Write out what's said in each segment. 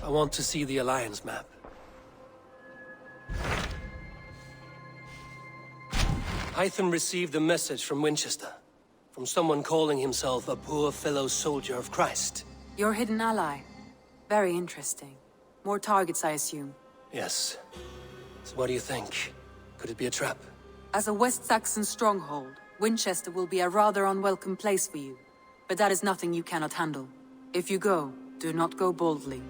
I want to see the Alliance map. Hytham received a message from Winchester. From someone calling himself a poor fellow soldier of Christ. Your hidden ally. Very interesting. More targets, I assume. Yes. So what do you think? Could it be a trap? As a West Saxon stronghold, Winchester will be a rather unwelcome place for you. But that is nothing you cannot handle. If you go, do not go boldly.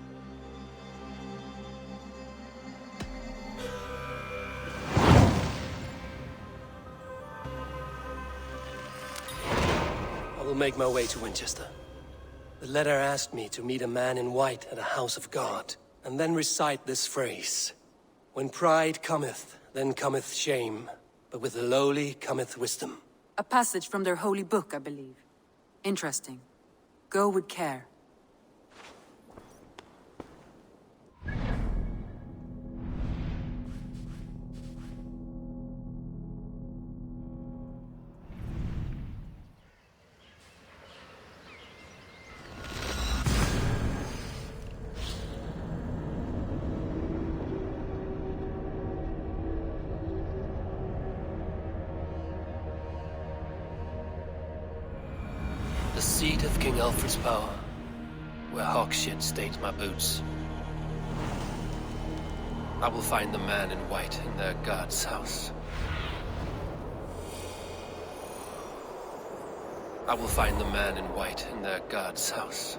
I will make my way to Winchester. The letter asked me to meet a man in white at a house of God, and then recite this phrase. When pride cometh, then cometh shame, but with the lowly cometh wisdom. A passage from their holy book, I believe. Interesting. Go with care. The seat of King Alfred's power, where hawkshit stains my boots. I will find the man in white in their god's house. I will find the man in white in their god's house.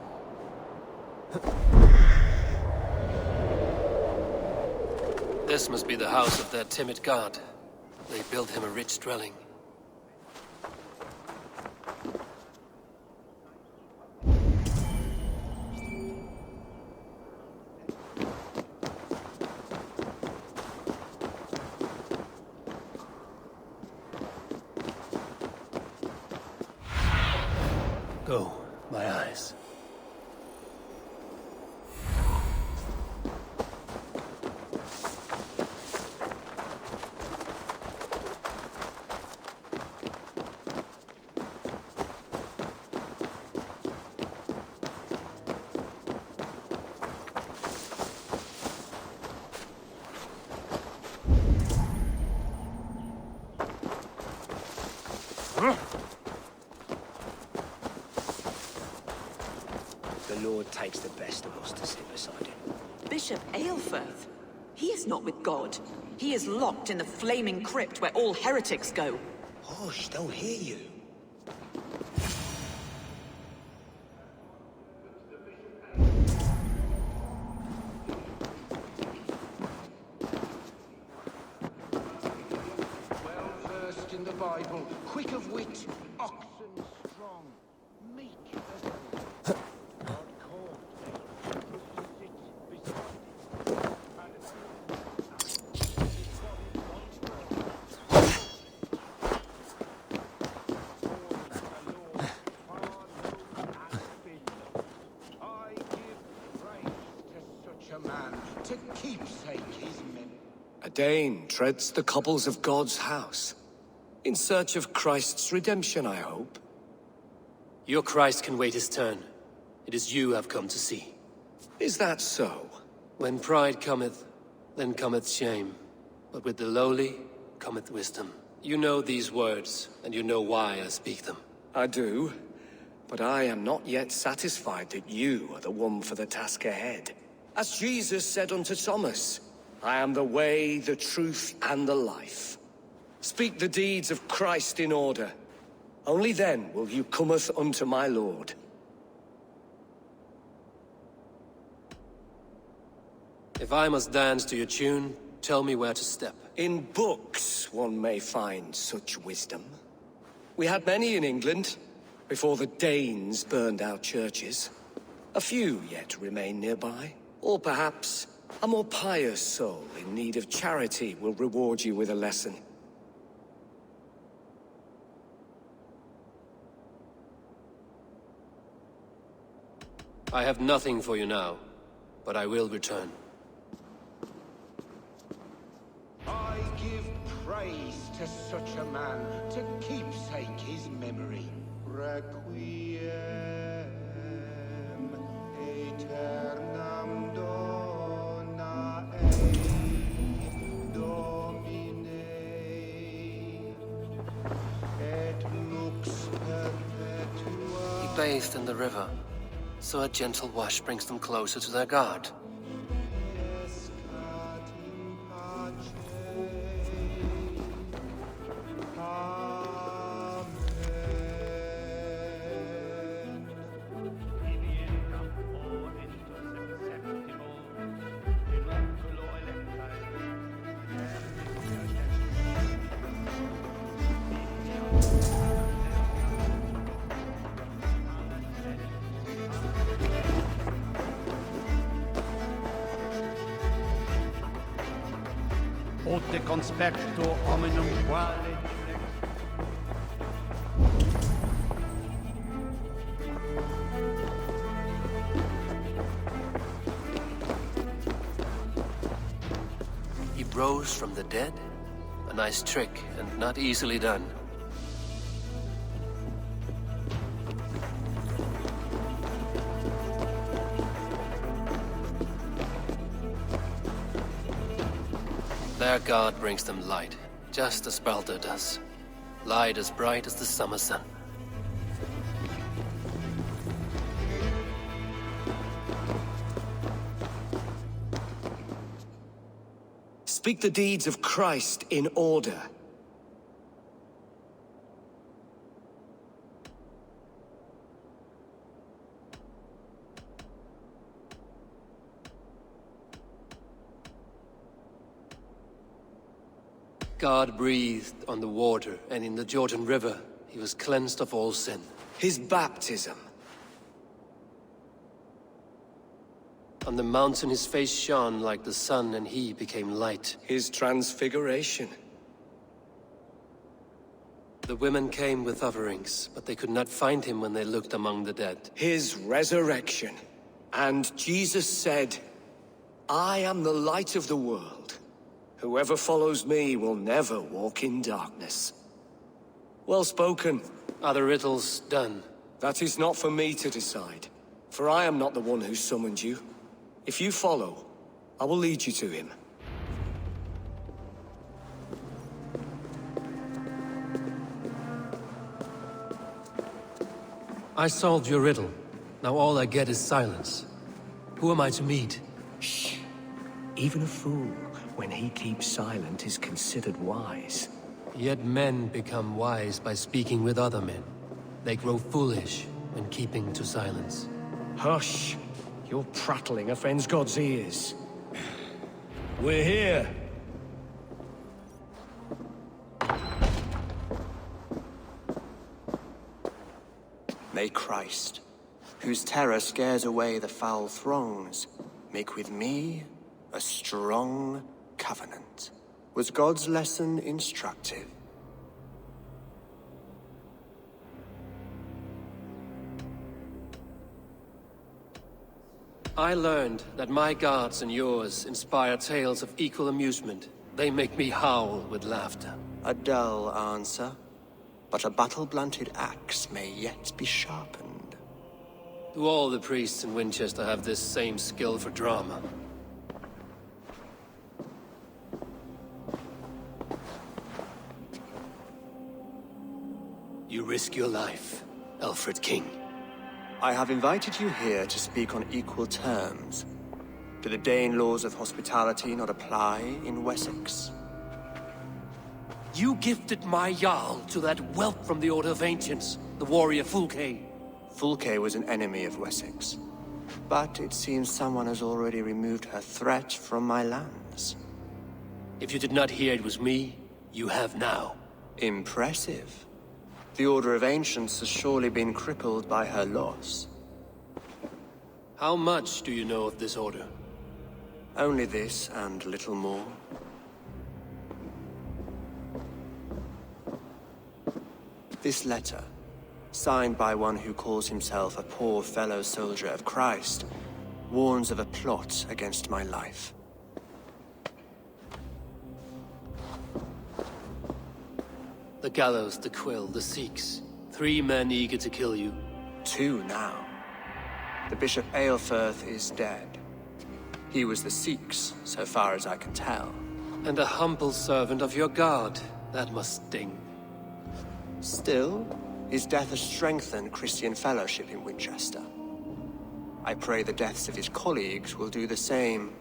This must be the house of their timid god. They built him a rich dwelling. Go, my eyes. The Lord takes the best of us to sit beside him. Bishop Aelfirth? He is not with God. He is locked in the flaming crypt where all heretics go. Hush, they'll hear you. Well versed in the Bible, quick of wit, oxen strong, meek as God called me to sit beside him. I give praise to such a man to keepsake his memory. A Dane treads the cobbles of God's house. In search of Christ's redemption, I hope. Your Christ can wait his turn. It is you I've come to see. Is that so? When pride cometh, then cometh shame. But with the lowly cometh wisdom. You know these words, and you know why I speak them. I do. But I am not yet satisfied that you are the one for the task ahead. As Jesus said unto Thomas, I am the way, the truth, and the life. Speak the deeds of Christ in order. Only then will you cometh unto my Lord. If I must dance to your tune, tell me where to step. In books one may find such wisdom. We had many in England, before the Danes burned our churches. A few yet remain nearby. Or perhaps a more pious soul in need of charity will reward you with a lesson. I have nothing for you now, but I will return. I give praise to such a man to keepsake his memory. Requiem aeternam Domini. bathed in the river, so a gentle wash brings them closer to their god. Ut te conspecto hominum quale He rose from the dead? A nice trick, and not easily done. Their god brings them light, just as Baldur does. Light as bright as the summer sun. Speak the deeds of Christ in order. God breathed on the water, and in the Jordan River, he was cleansed of all sin. His baptism. On the mountain his face shone like the sun, and he became light. His transfiguration. The women came with offerings, but they could not find him when they looked among the dead. His resurrection. And Jesus said, I am the light of the world. Whoever follows me will never walk in darkness. Well spoken. Are the riddles done? That is not for me to decide, for I am not the one who summoned you. If you follow, I will lead you to him. I solved your riddle. Now all I get is silence. Who am I to meet? Shh. Even a fool, when he keeps silent, is considered wise. Yet men become wise by speaking with other men. They grow foolish when keeping to silence. Hush! Your prattling offends God's ears. We're here! May Christ, whose terror scares away the foul throngs, make with me a strong covenant. Was God's lesson instructive? I learned that my gods and yours inspire tales of equal amusement. They make me howl with laughter. A dull answer, but a battle-blunted axe may yet be sharpened. Do all the priests in Winchester have this same skill for drama? You risk your life, Alfred King. I have invited you here to speak on equal terms. Do the Dane laws of hospitality not apply in Wessex? You gifted my Jarl to that whelp from the Order of Ancients, the warrior Fulke. Fulke was an enemy of Wessex. But it seems someone has already removed her threat from my lands. If you did not hear it was me, you have now. Impressive. The Order of Ancients has surely been crippled by her loss. How much do you know of this order? Only this and little more. This letter, signed by one who calls himself a poor fellow soldier of Christ, warns of a plot against my life. The gallows, the quill, the Sikhs. 3 men eager to kill you. 2 now. The Bishop Aelfirth is dead. He was the Sikhs, so far as I can tell. And a humble servant of your god. That must sting. Still, His death has strengthened Christian fellowship in Winchester. I pray the deaths of his colleagues will do the same.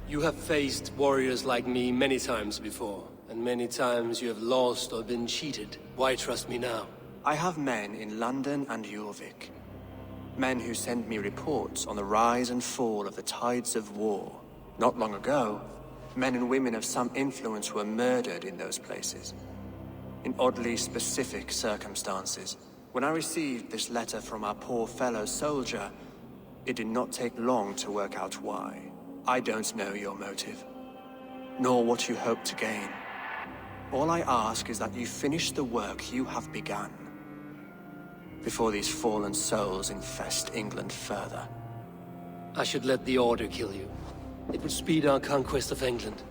You have faced warriors like me many times before, and many times you have lost or been cheated. Why trust me now? I have men in London and Jorvik. Men who send me reports on the rise and fall of the tides of war. Not long ago, men and women of some influence were murdered in those places. In oddly specific circumstances. When I received this letter from our poor fellow soldier, it did not take long to work out why. I don't know your motive, nor what you hope to gain. All I ask is that you finish the work you have begun, before these fallen souls infest England further. I should let the Order kill you. It would speed our conquest of England.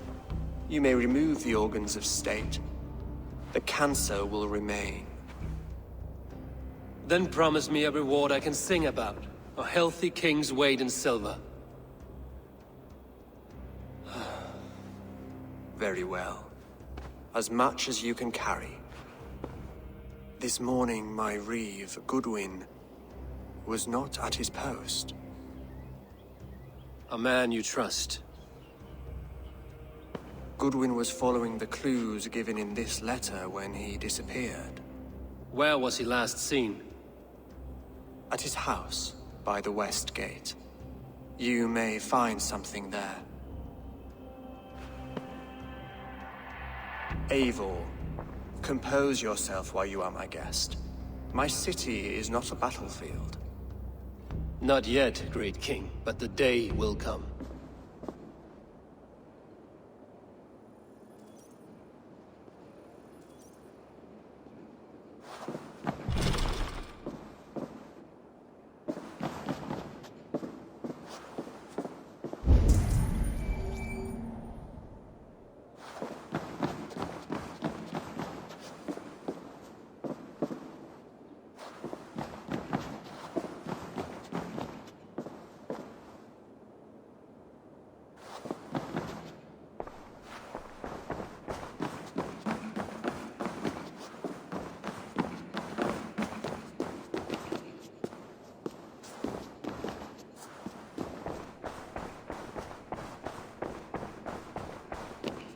You may remove the organs of state. The cancer will remain. Then promise me a reward I can sing about. A healthy king's weight in silver. Very well. As much as you can carry. This morning, my reeve, Goodwin, was not at his post. A man you trust. Goodwin was following the clues given in this letter when he disappeared. Where was he last seen? At his house, by the west gate. You may find something there. Eivor, compose yourself while you are my guest. My city is not a battlefield. Not yet, great king, but the day will come.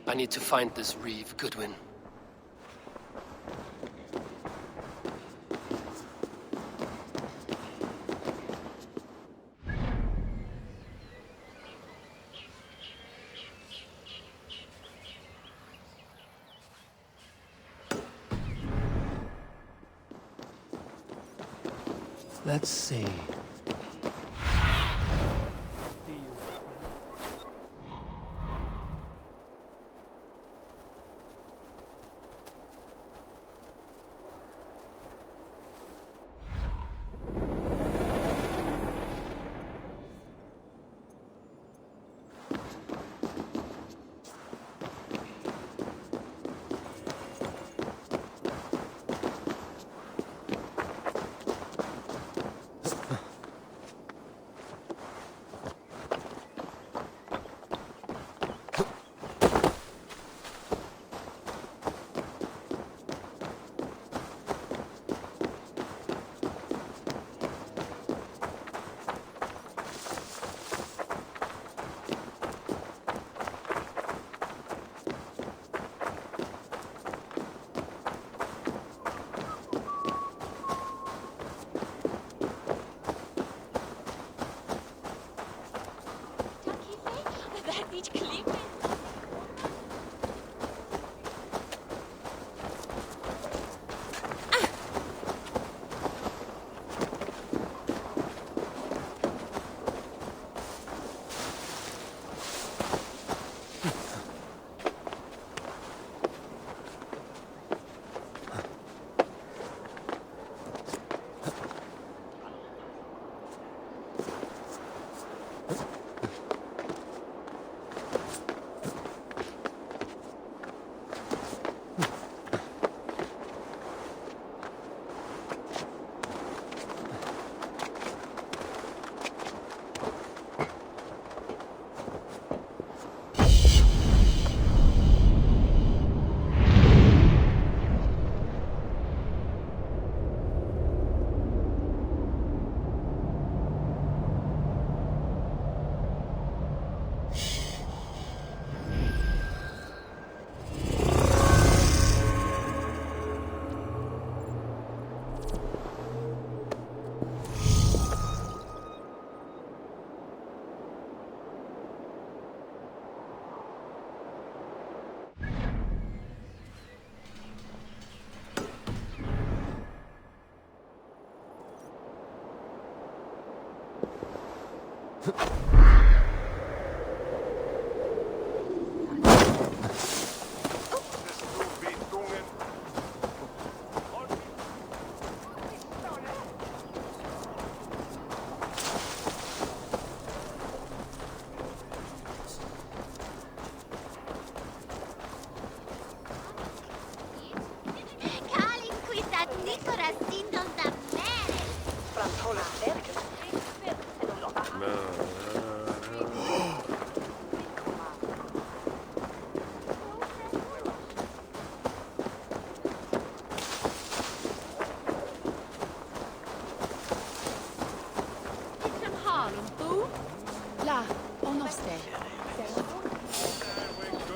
I need to find this reeve, Goodwin. Let's see.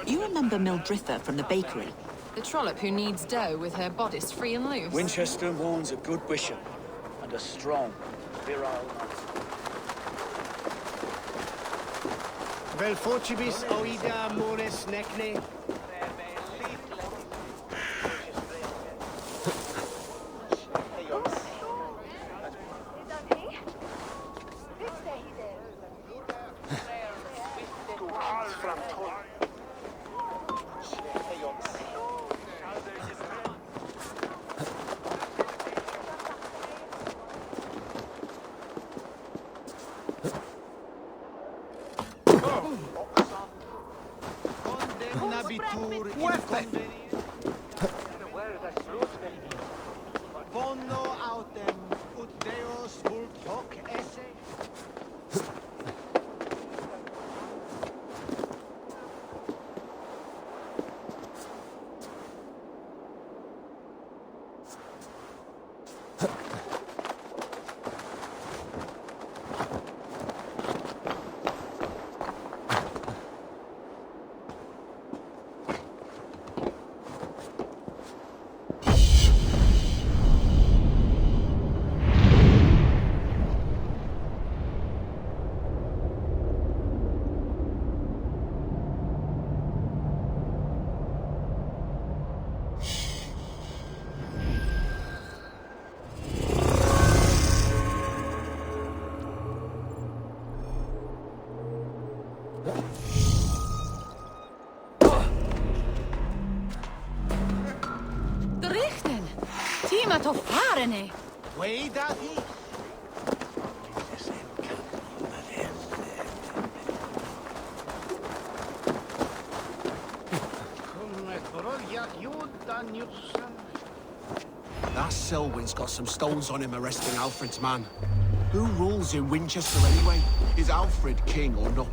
You remember Mildritha from the bakery? The trollop who needs dough with her bodice free and loose. Winchester mourns a good bishop and a strong, virile man. Vel fortibus oida mores necne. Bono autem ut Deus vult hoc esse. Richten! Tima to farene! Way Davi. That Selwyn's got some stones on him arresting Alfred's man. Who rules in Winchester anyway? Is Alfred king or not?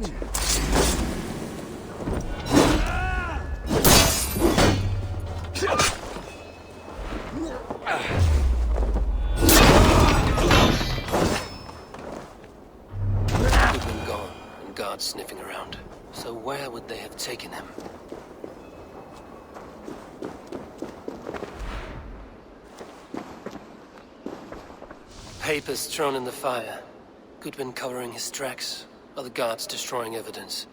Goodwin gone, and guards sniffing around. So where would they have taken him? Papers thrown in the fire. Goodwin covering his tracks, other guards destroying evidence.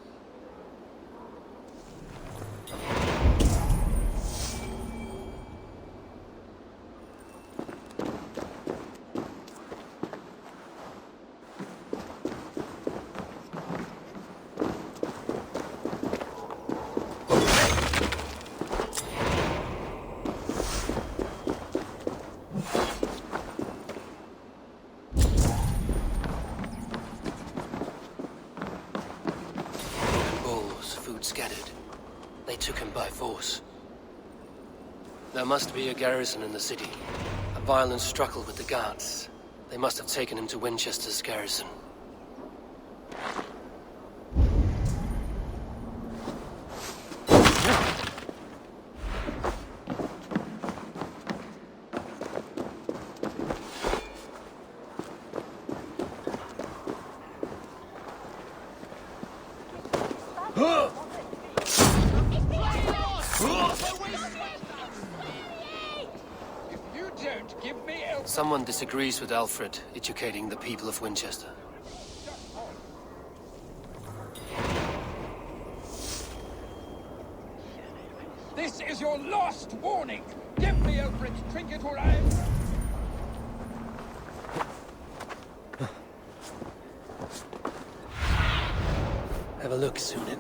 Scattered. They took him by force. There must be a garrison in the city. A violent struggle with the guards. They must have taken him to Winchester's garrison. Someone disagrees with Alfred educating the people of Winchester. This is your last warning! Give me Alfred's trinket or I'm... look, Sunan.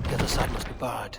The other side must be barred.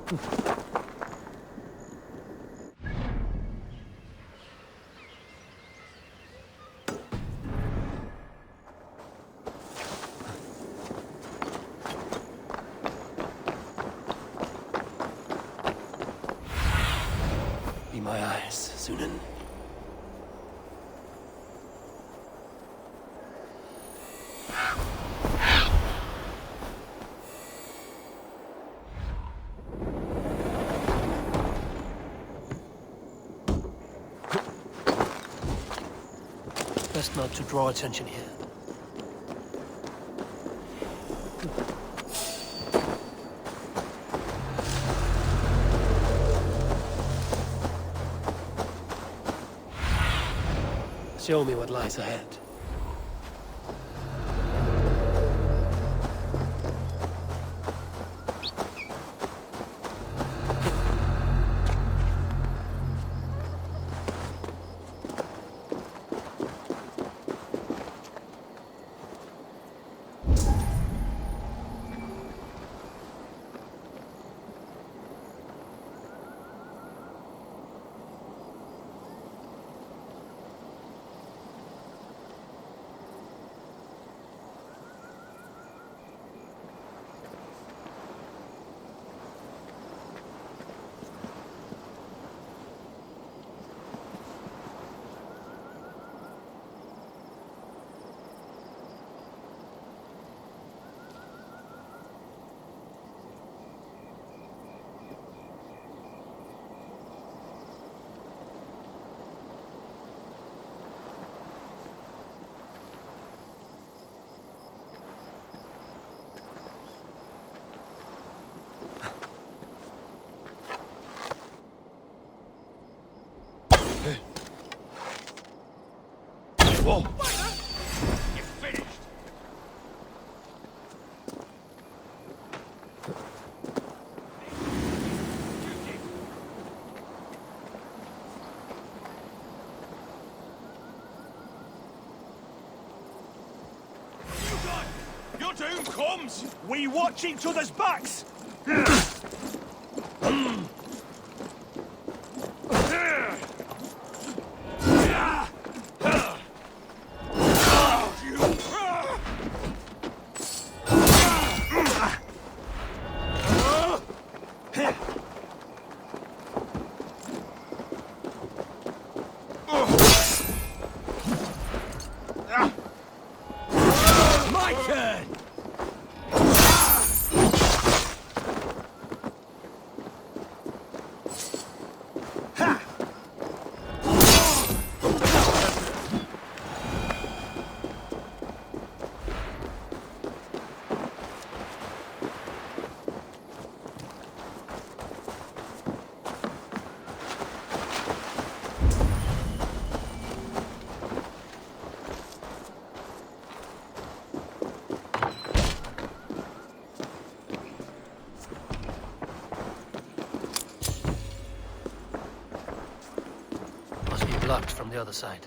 Be my eyes, Sunan. Best not to draw attention here. Show me what lies ahead. Whoa! You're finished! Your doom comes! We watch each other's backs! My turn! Must be blocked from the other side.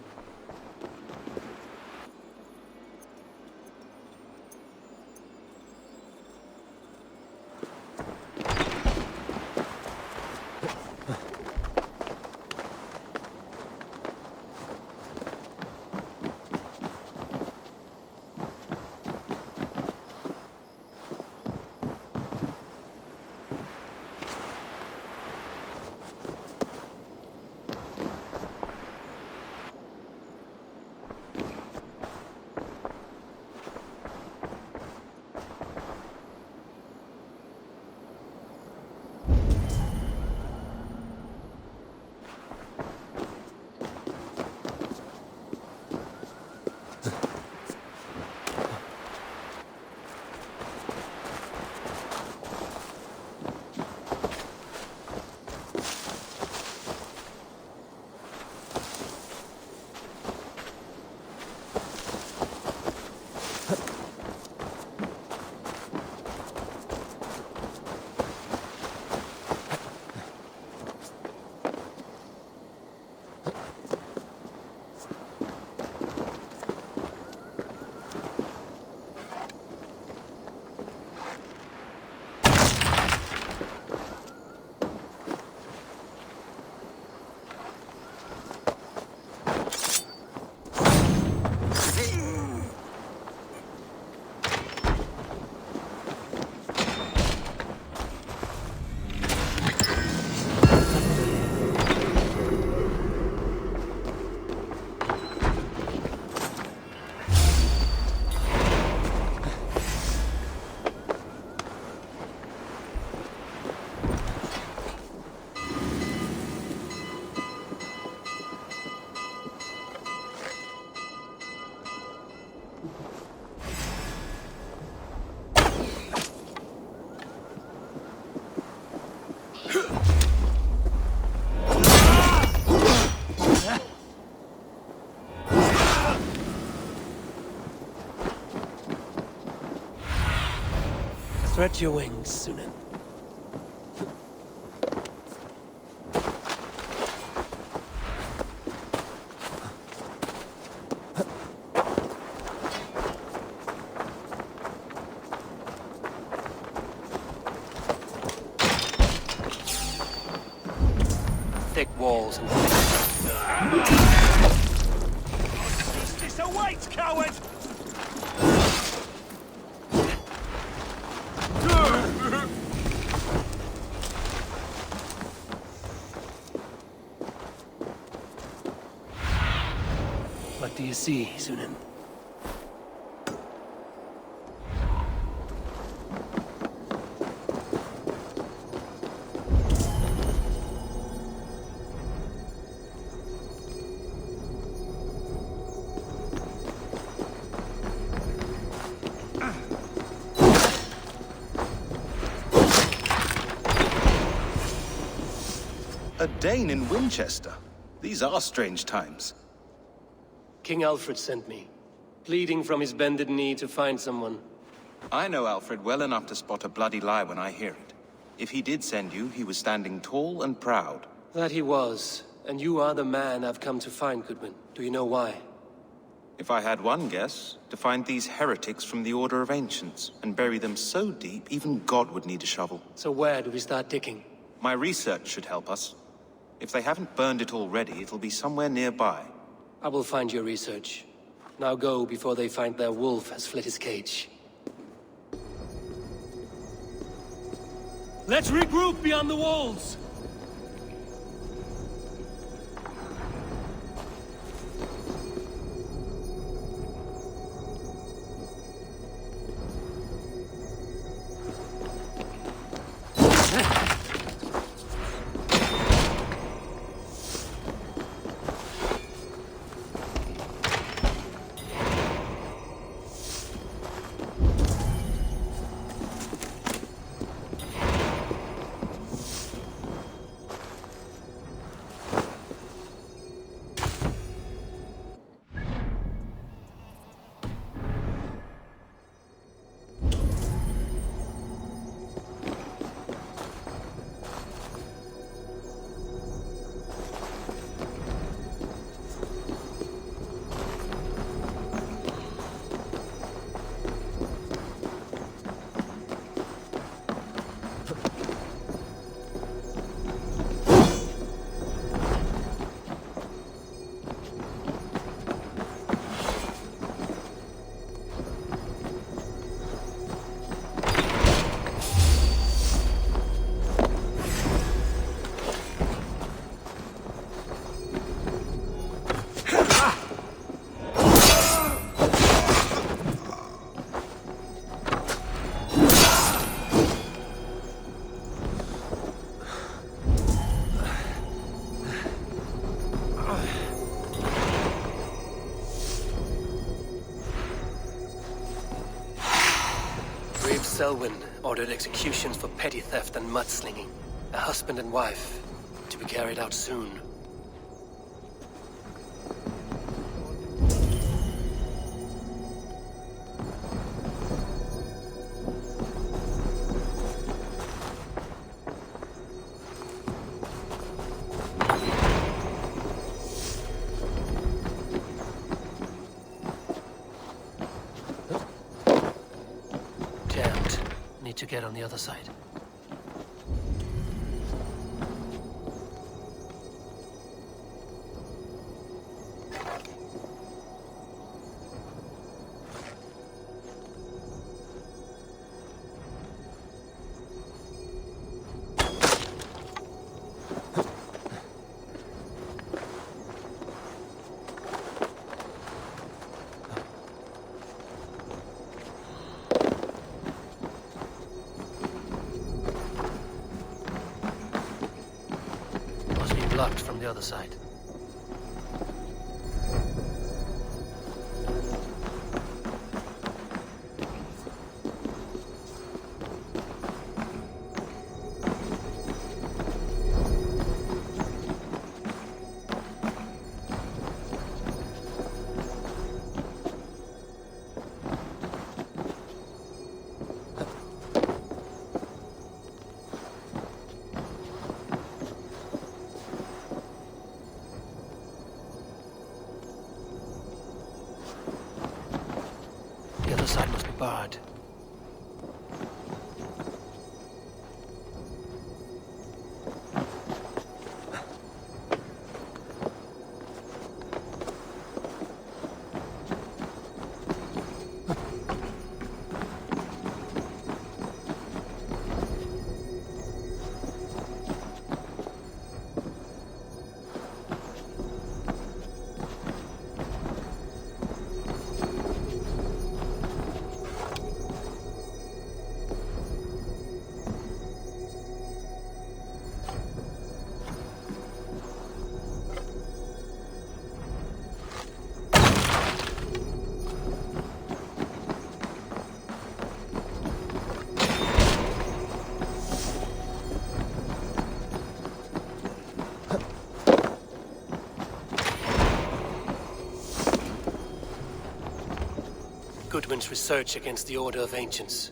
Spread your wings, Sunan. Thick walls and Justice awaits, coward! What do you see, Sunan? A Dane in Winchester. These are strange times. King Alfred sent me, pleading from his bended knee to find someone. I know Alfred well enough to spot a bloody lie when I hear it. If he did send you, he was standing tall and proud. That he was, and you are the man I've come to find, Goodwin. Do you know why? If I had one guess, to find these heretics from the Order of Ancients, and bury them so deep, even God would need a shovel. So where do we start digging? My research should help us. If they haven't burned it already, it'll be somewhere nearby. I will find your research. Now go before they find their wolf has fled his cage. Let's regroup beyond the walls! Selwyn ordered executions for petty theft and mudslinging. A husband and wife, to be carried out soon. To get on the other side. Blocked from the other side. bard. Goodwin's research against the Order of Ancients.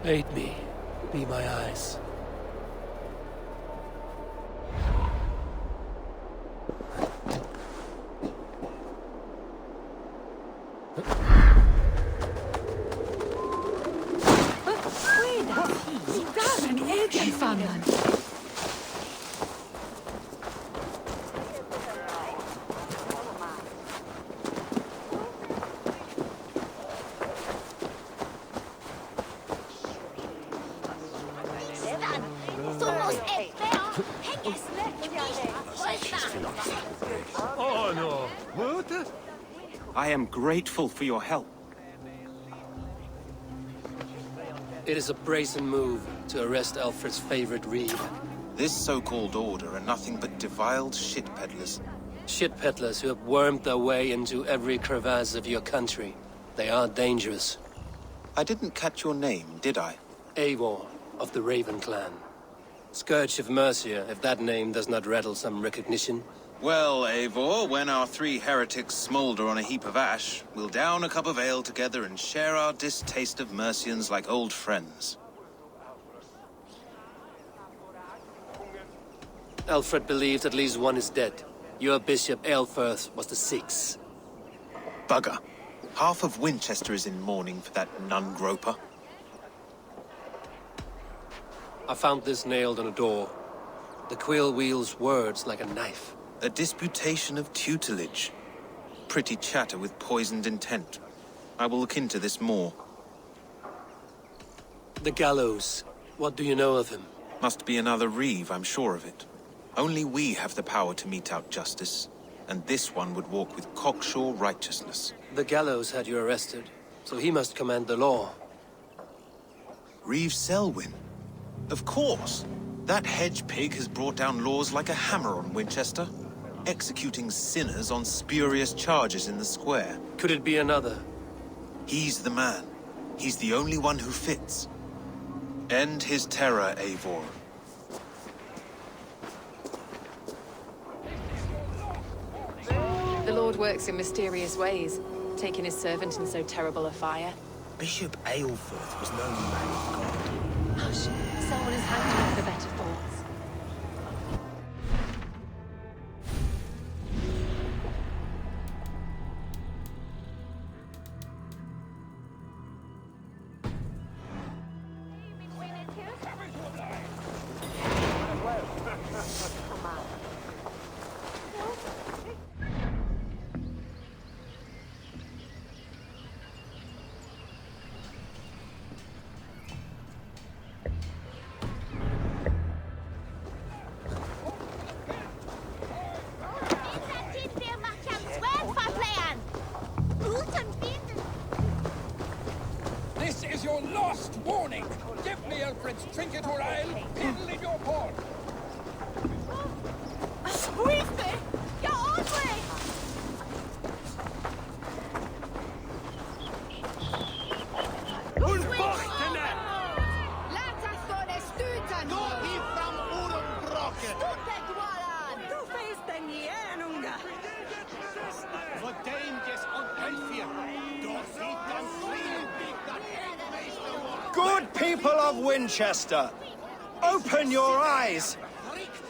Aid me. Be my eyes. I am grateful for your help. It is a brazen move to arrest Alfred's favorite reeve. This so-called order are nothing but deviled shit peddlers. Shit peddlers who have wormed their way into every crevasse of your country. They are dangerous. I didn't catch your name, did I? Eivor, of the Raven clan. Scourge of Mercia, if that name does not rattle some recognition. Well, Eivor, when our three heretics smolder on a heap of ash, we'll down a cup of ale together and share our distaste of Mercians like old friends. Alfred believes at least one is dead. Your bishop, Aelfirth, was the sixth. Bugger. Half of Winchester is in mourning for that nun-groper. I found this nailed on a door. The quill wields words like a knife. A disputation of tutelage. Pretty chatter with poisoned intent. I will look into this more. The gallows. What do you know of him? Must be another reeve, I'm sure of it. Only we have the power to mete out justice, and this one would walk with cocksure righteousness. The gallows had you arrested, so he must command the law. Reeve Selwyn? Of course! That hedge pig has brought down laws like a hammer on Winchester, executing sinners on spurious charges in the square. Could it be another? He's the man. He's the only one who fits. End his terror, Eivor. The Lord works in mysterious ways, taking his servant in so terrible a fire. Bishop Aelfirth was no man of God. Hush! Someone is hanged for better thoughts. This is your last warning. Give me Alfred's trinket or I'll piddle in your paw. Good people of Winchester, open your eyes.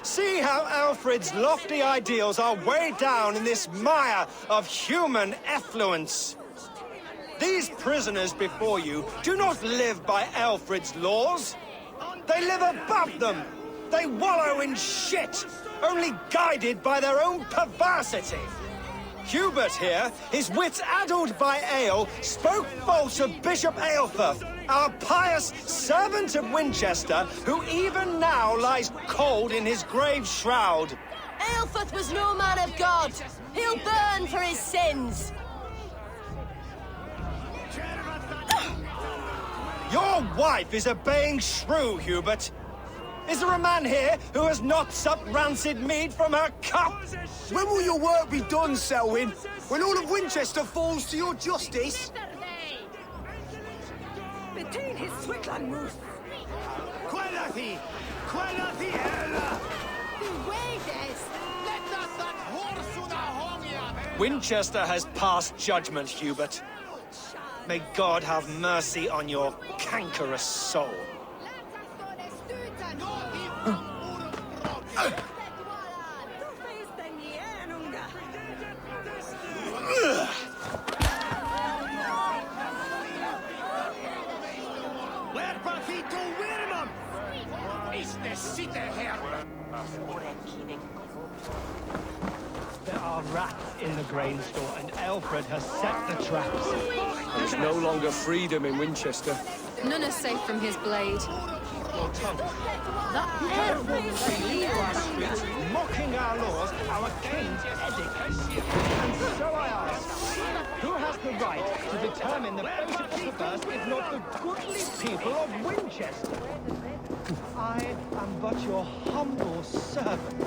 See how Alfred's lofty ideals are weighed down in this mire of human effluence. These prisoners before you do not live by Alfred's laws. They live above them. They wallow in shit, only guided by their own perversity. Hubert here, his wits addled by ale, spoke false of Bishop Aelfirth, our pious servant of Winchester, who even now lies cold in his grave shroud. Aelfirth was no man of God. He'll burn for his sins. Your wife is a baying shrew, Hubert. Is there a man here who has not supped rancid mead from her cup? When will your work be done, Selwyn? When all of Winchester falls to your justice? Between his Swickland moose. Quellati! Quellati ella! Winchester has passed judgment, Hubert. May God have mercy on your cankerous soul. There are rats in the grain store, and Alfred has set the traps. There's no longer freedom in Winchester. None is safe from his blade. That pair leave our streets, mocking our laws, our king's edict. And so I ask, who has the right to determine the fate of the perverse if not the goodly people of Winchester? I am but your humble servant.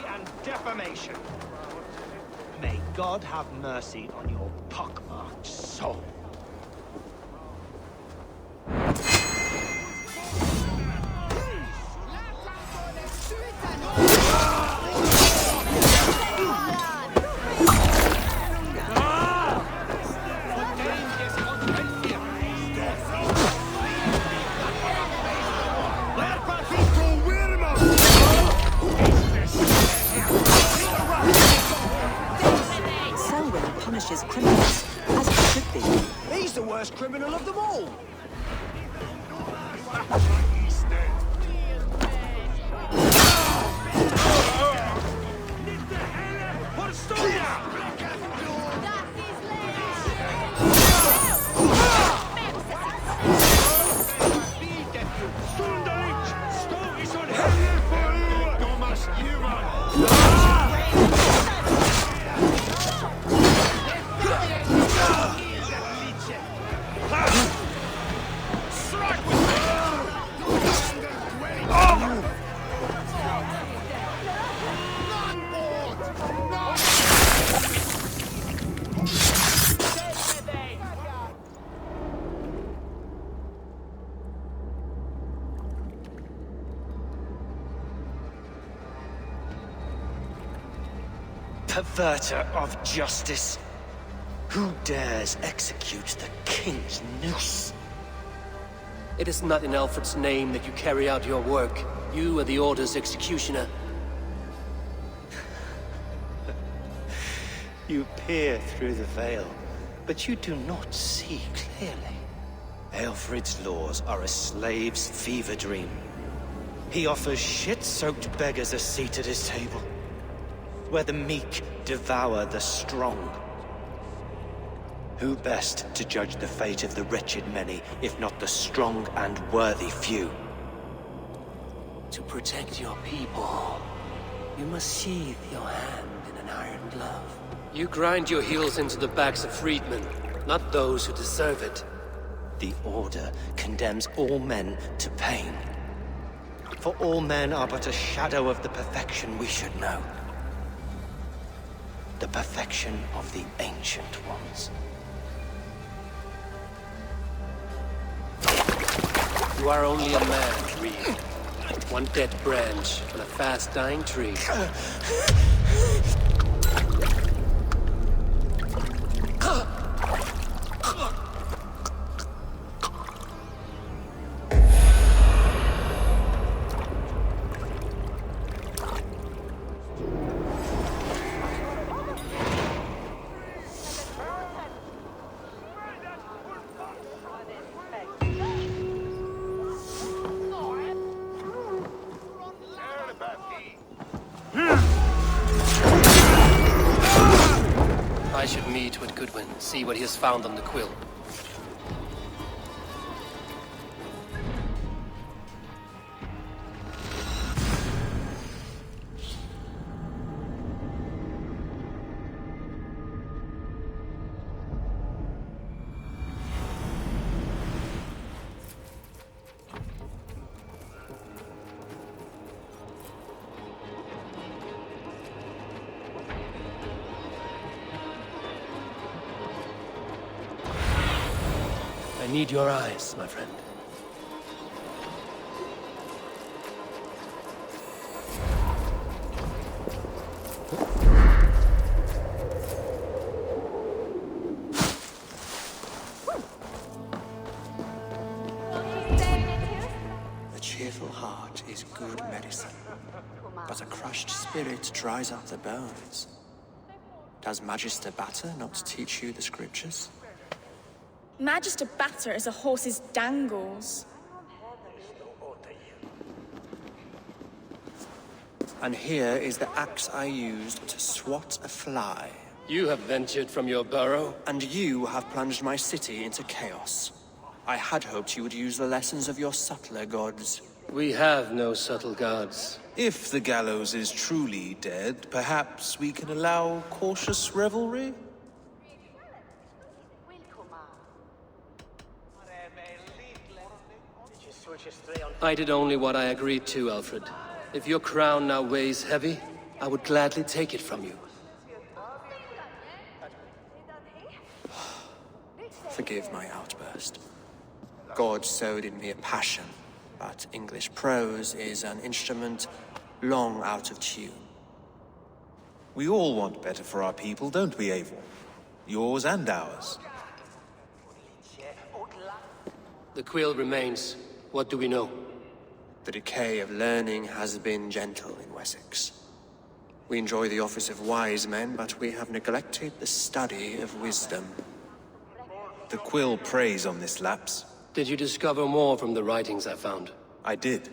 And defamation. May God have mercy on your pockmarked soul. Punishes criminals, as it should be. He's the worst criminal of them all. Perverter of justice! Who dares execute the king's noose? It is not in Alfred's name that you carry out your work. You are the Order's executioner. You peer through the veil, but you do not see clearly. Alfred's laws are a slave's fever dream. He offers shit-soaked beggars a seat at his table, where the meek devour the strong. Who best to judge the fate of the wretched many, if not the strong and worthy few? To protect your people, you must sheathe your hand in an iron glove. You grind your heels into the backs of freedmen, not those who deserve it. The Order condemns all men to pain. For all men are but a shadow of the perfection we should know. The perfection of the Ancient Ones. You are only a man, Reed. One dead branch on a fast-dying tree. I should meet with Goodwin, see what he has found on the quill. I need your eyes, my friend. A cheerful heart is good medicine, but a crushed spirit dries up the bones. Does Magister Batter not teach you the scriptures? Magister Batter is a horse's dangles. And here is the axe I used to swat a fly. You have ventured from your burrow. And you have plunged my city into chaos. I had hoped you would use the lessons of your subtler gods. We have no subtle gods. If the gallows is truly dead, perhaps we can allow cautious revelry? I did only what I agreed to, Alfred. If your crown now weighs heavy, I would gladly take it from you. Forgive my outburst. God sowed in me a passion, but English prose is an instrument long out of tune. We all want better for our people, don't we, Eivor? Yours and ours. The quill remains. What do we know? The decay of learning has been gentle in Wessex. We enjoy the office of wise men, but we have neglected the study of wisdom. The quill preys on this lapse. Did you discover more from the writings I found? I did.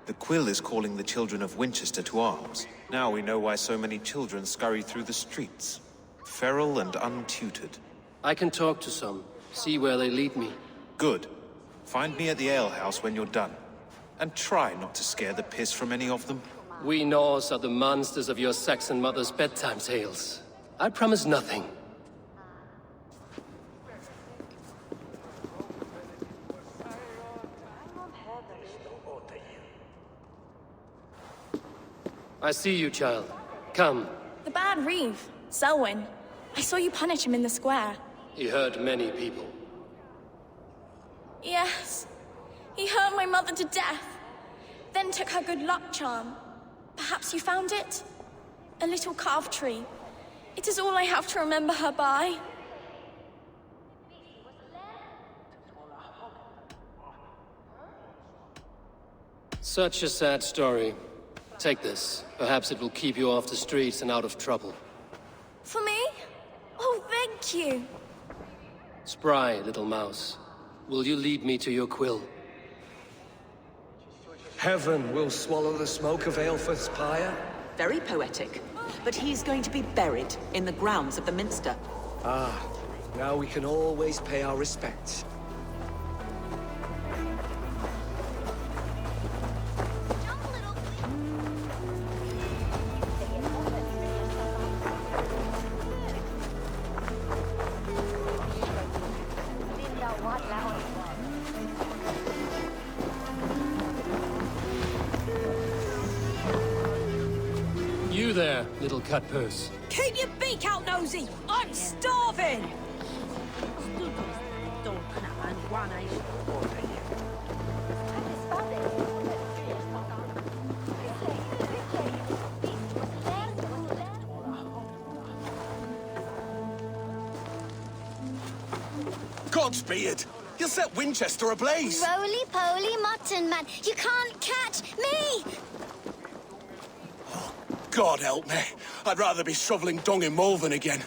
The quill is calling the children of Winchester to arms. Now we know why so many children scurry through the streets. Feral and untutored. I can talk to some, see where they lead me. Good. Find me at the alehouse when you're done. And try not to scare the piss from any of them. We Norse are the monsters of your Saxon mother's bedtime tales. I promise nothing. I see you, child. Come. The bad Reeve, Selwyn. I saw you punish him in the square. He hurt many people. Yes. He hurt my mother to death. Then took her good luck charm. Perhaps you found it? A little carved tree. It is all I have to remember her by. Such a sad story. Take this. Perhaps it will keep you off the streets and out of trouble. For me? Oh, thank you. Spry, little mouse. Will you lead me to your quill? Heaven will swallow the smoke of Aelfred's pyre? Very poetic. But he's going to be buried in the grounds of the Minster. Ah, now we can always pay our respects. You there, little cutpurse. Keep your beak out, nosy! I'm starving! Godspeed! You'll set Winchester ablaze! Roly-poly mutton man, you can't catch me! God help me. I'd rather be shoveling dung in Malvern again.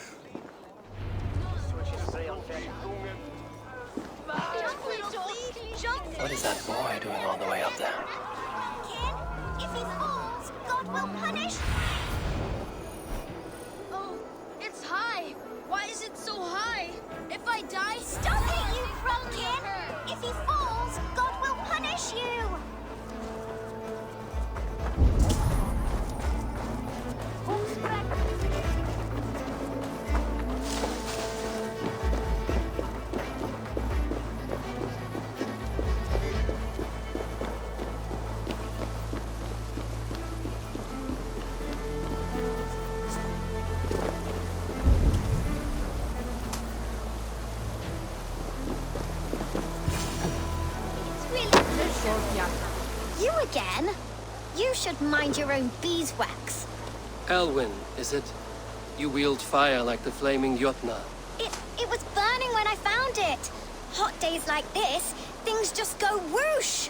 What is that boy doing all the way up there? If he falls, God will punish. Oh, it's high. Why is it so high? If I die, Stop it, you Frumpkin! If he falls, God will punish you! You again? You should mind your own beeswax. Elwyn, is it? You wield fire like the flaming Jotnar. It was burning when I found it. Hot days like this, things just go whoosh.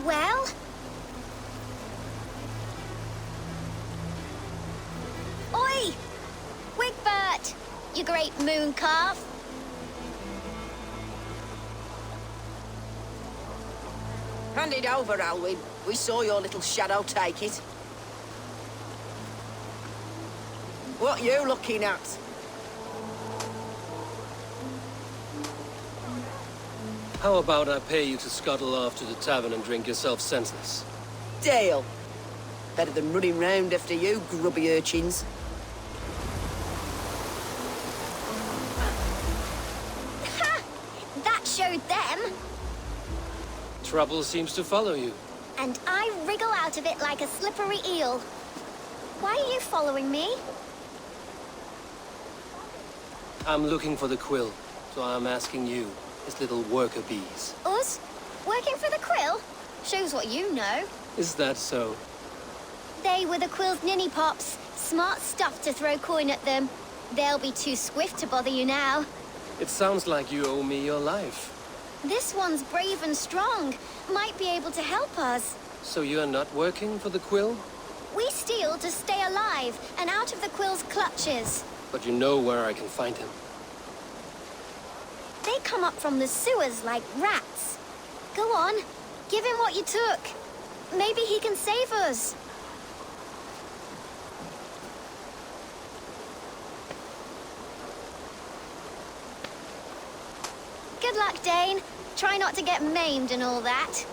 Well? Oi! Wigbert! You great moon calf! Hand it over, Alwyn. We saw your little shadow take it. What you looking at? How about I pay you to scuttle off to the tavern and drink yourself senseless? Deal. Better than running round after you, grubby urchins. Ha! That showed them. Trouble seems to follow you. And I wriggle out of it like a slippery eel. Why are you following me? I'm looking for the quill, so I'm asking you, his little worker bees. Us? Working for the quill? Shows what you know. Is that so? They were the quill's ninny pops. Smart stuff to throw coin at them. They'll be too swift to bother you now. It sounds like you owe me your life. This one's brave and strong. Might be able to help us. So you're not working for the quill? We steal to stay alive and out of the quill's clutches. But you know where I can find him. They come up from the sewers like rats. Go on, give him what you took. Maybe he can save us. Good luck, Dane. Try not to get maimed and all that.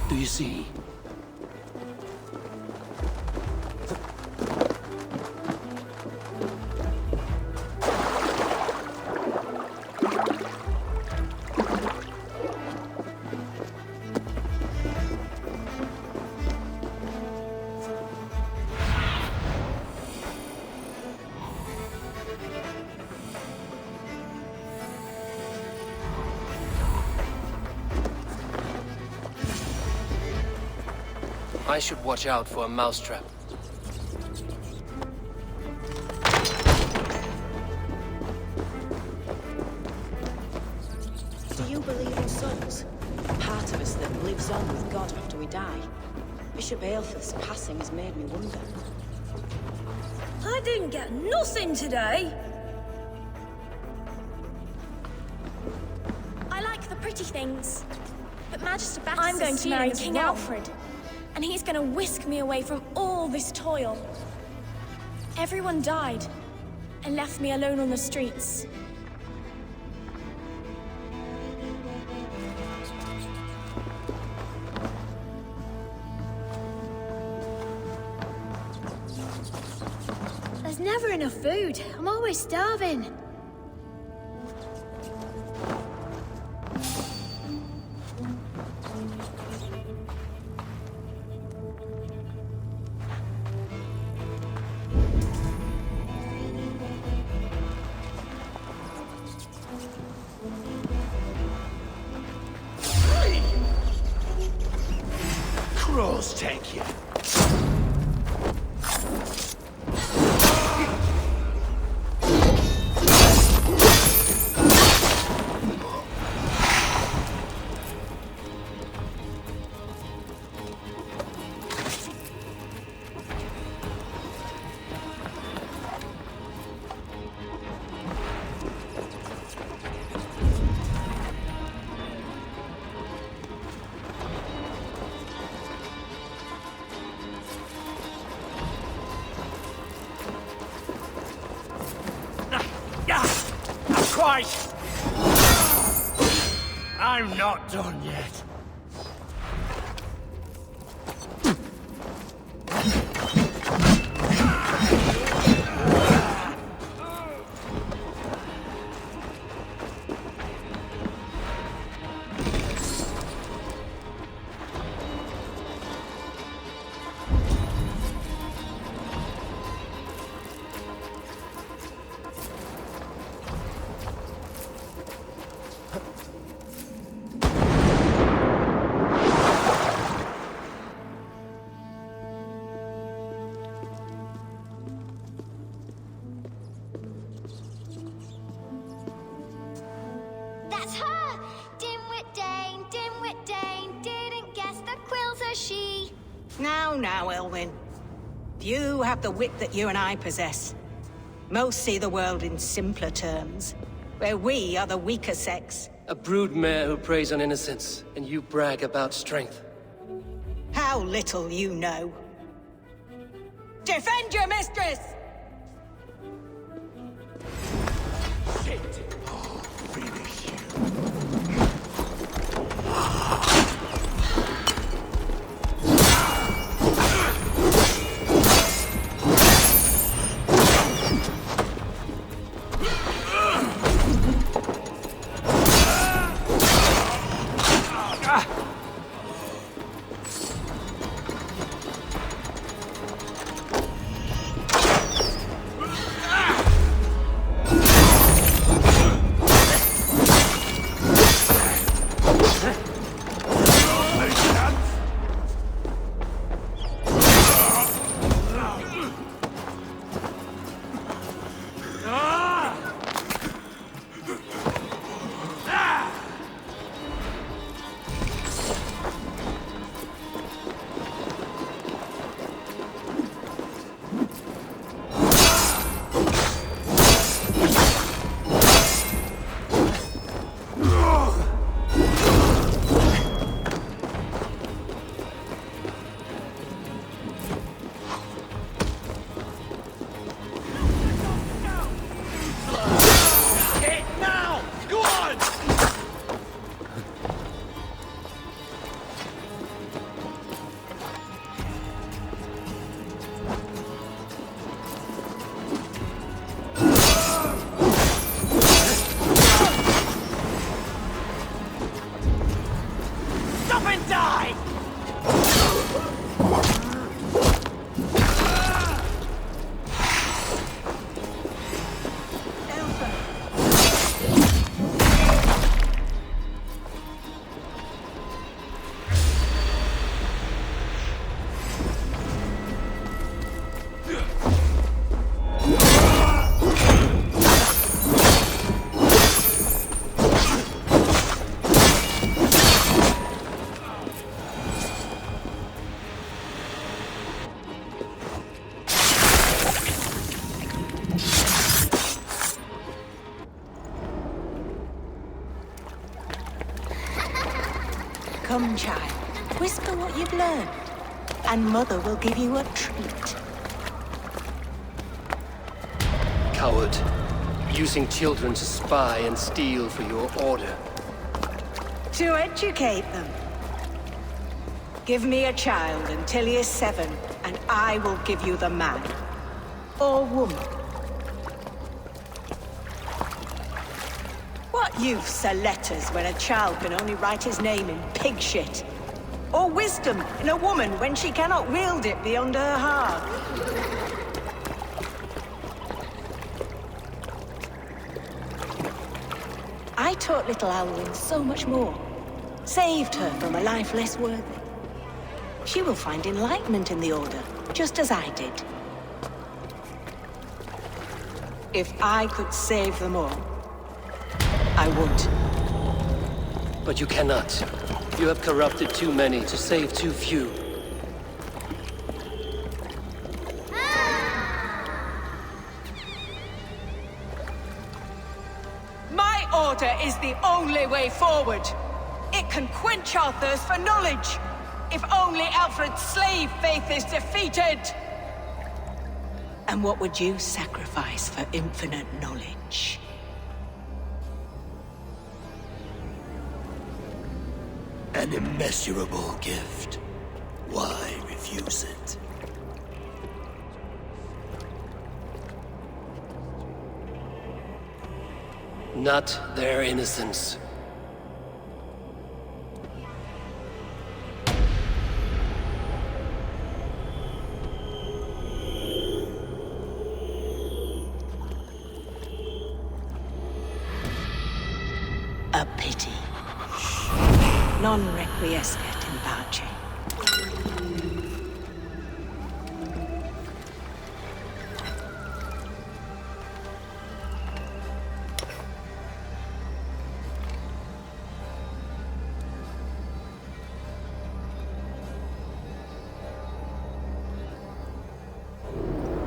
do you see? I should watch out for a mousetrap. Do you believe in souls? Part of us that lives on with God after we die. Bishop Aelfirth's passing has made me wonder. I didn't get nothing today. I like the pretty things. But Magister Bass I'm going to marry King Alfred. And he's going to whisk me away from all this toil. Everyone died. And left me alone on the streets. There's never enough food. I'm always starving. Crows take you. Christ! I'm not done yet. That's her! Dimwit Dane, didn't guess the quill's a she. Now, Elwyn. Few have the wit that you and I possess. Most see the world in simpler terms, where we are the weaker sex. A broodmare who preys on innocence, and you brag about strength. How little you know. Defend your mistress! Come, child. Whisper what you've learned, and Mother will give you a treat. Coward. Using children to spy and steal for your order. To educate them. Give me a child until he is 7, and I will give you the man. Or woman. What use are letters when a child can only write his name in pig shit? Or wisdom in a woman when she cannot wield it beyond her heart? I taught little Alwyn so much more. Saved her from a life less worthy. She will find enlightenment in the Order, just as I did. If I could save them all, I would. But you cannot. You have corrupted too many to save too few. My order is the only way forward. It can quench our thirst for knowledge. If only Alfred's slave faith is defeated. And what would you sacrifice for infinite knowledge? An immeasurable gift. Why refuse it? Not their innocence. A pity. Non requiescat in pace.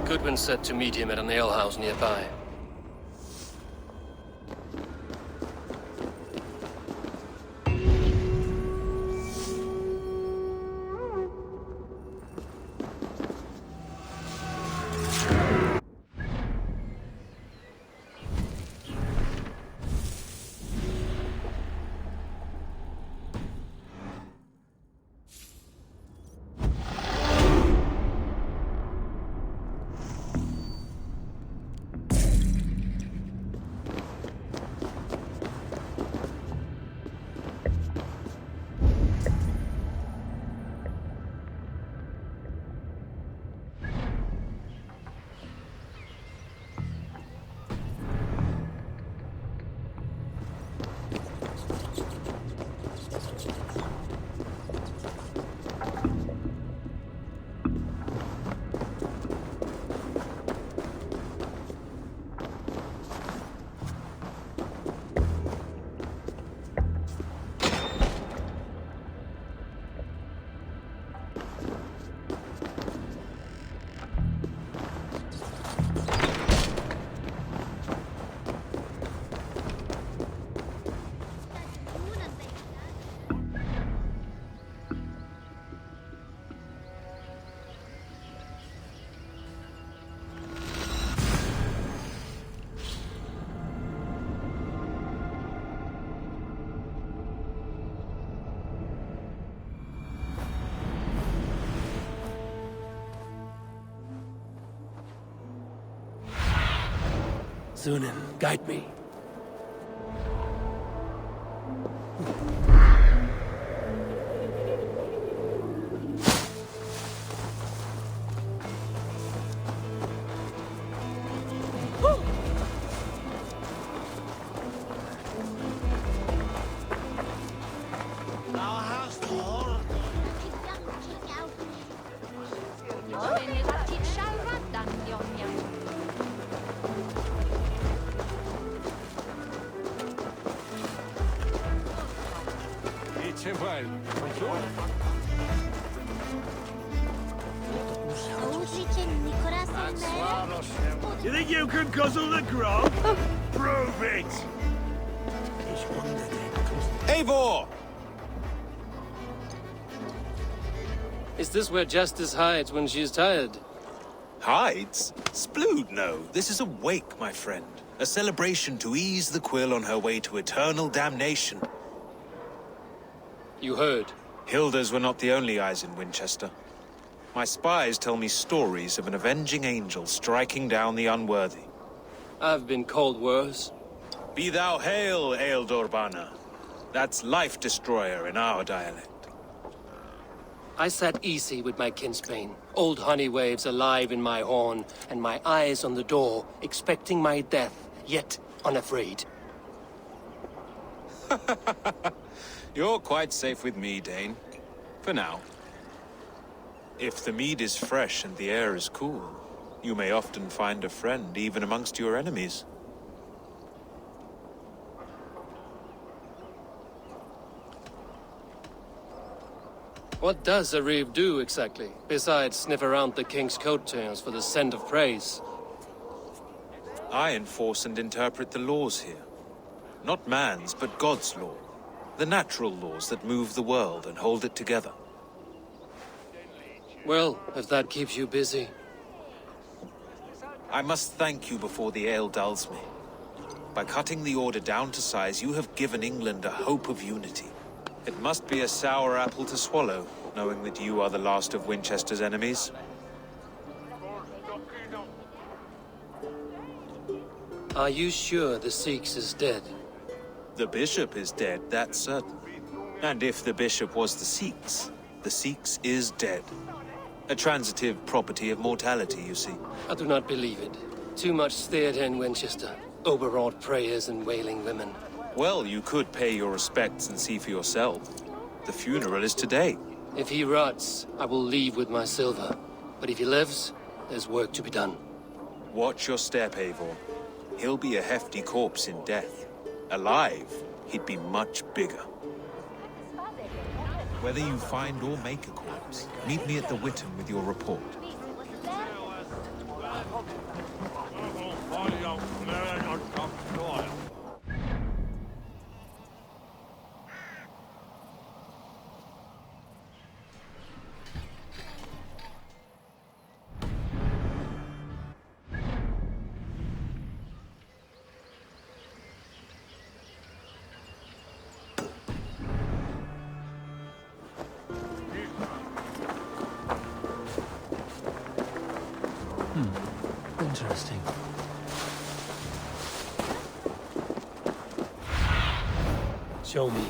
Goodwin said to meet him at an alehouse nearby. Zunin, guide me. You think you can guzzle the grog? Prove it! Eivor! Is this where Justice hides when she's tired? Hides? Splood, no. This is a wake, my friend. A celebration to ease the quill on her way to eternal damnation. You heard. Hilda's were not the only eyes in Winchester. My spies tell me stories of an avenging angel striking down the unworthy. I've been called worse. Be thou hail, Ealdorbanna. That's Life Destroyer in our dialect. I sat easy with my kinsbane, old honey waves alive in my horn, and my eyes on the door, expecting my death, yet unafraid. You're quite safe with me, Dane. For now. If the mead is fresh and the air is cool, you may often find a friend even amongst your enemies. What does a reeve do exactly, besides sniff around the king's coattails for the scent of praise? I enforce and interpret the laws here. Not man's, but God's law. The natural laws that move the world and hold it together. Well, if that keeps you busy. I must thank you before the ale dulls me. By cutting the order down to size, you have given England a hope of unity. It must be a sour apple to swallow, knowing that you are the last of Winchester's enemies. Are you sure the Sikhs is dead? The bishop is dead, that's certain. And if the bishop was the Sikhs is dead. A transitive property of mortality, you see. I do not believe it. Too much theatre in Winchester. Overwrought prayers and wailing women. Well, you could pay your respects and see for yourself. The funeral is today. If he rots, I will leave with my silver. But if he lives, there's work to be done. Watch your step, Eivor. He'll be a hefty corpse in death. Alive, he'd be much bigger. Whether you find or make a corpse, meet me at the Witten with your report. Interesting. Show me.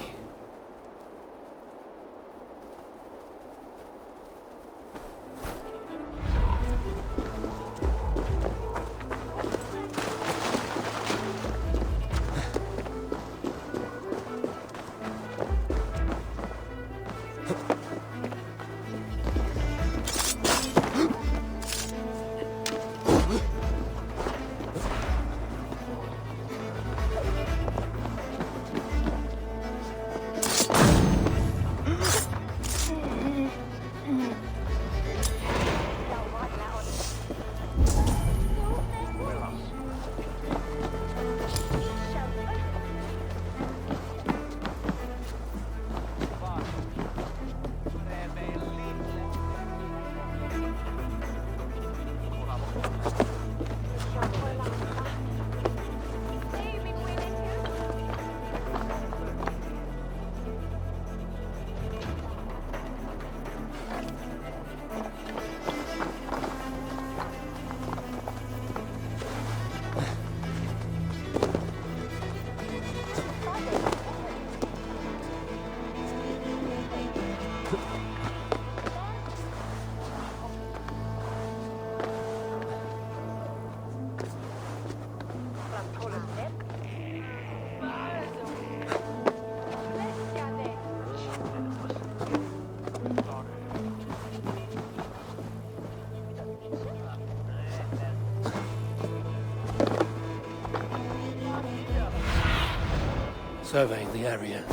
Surveying the area.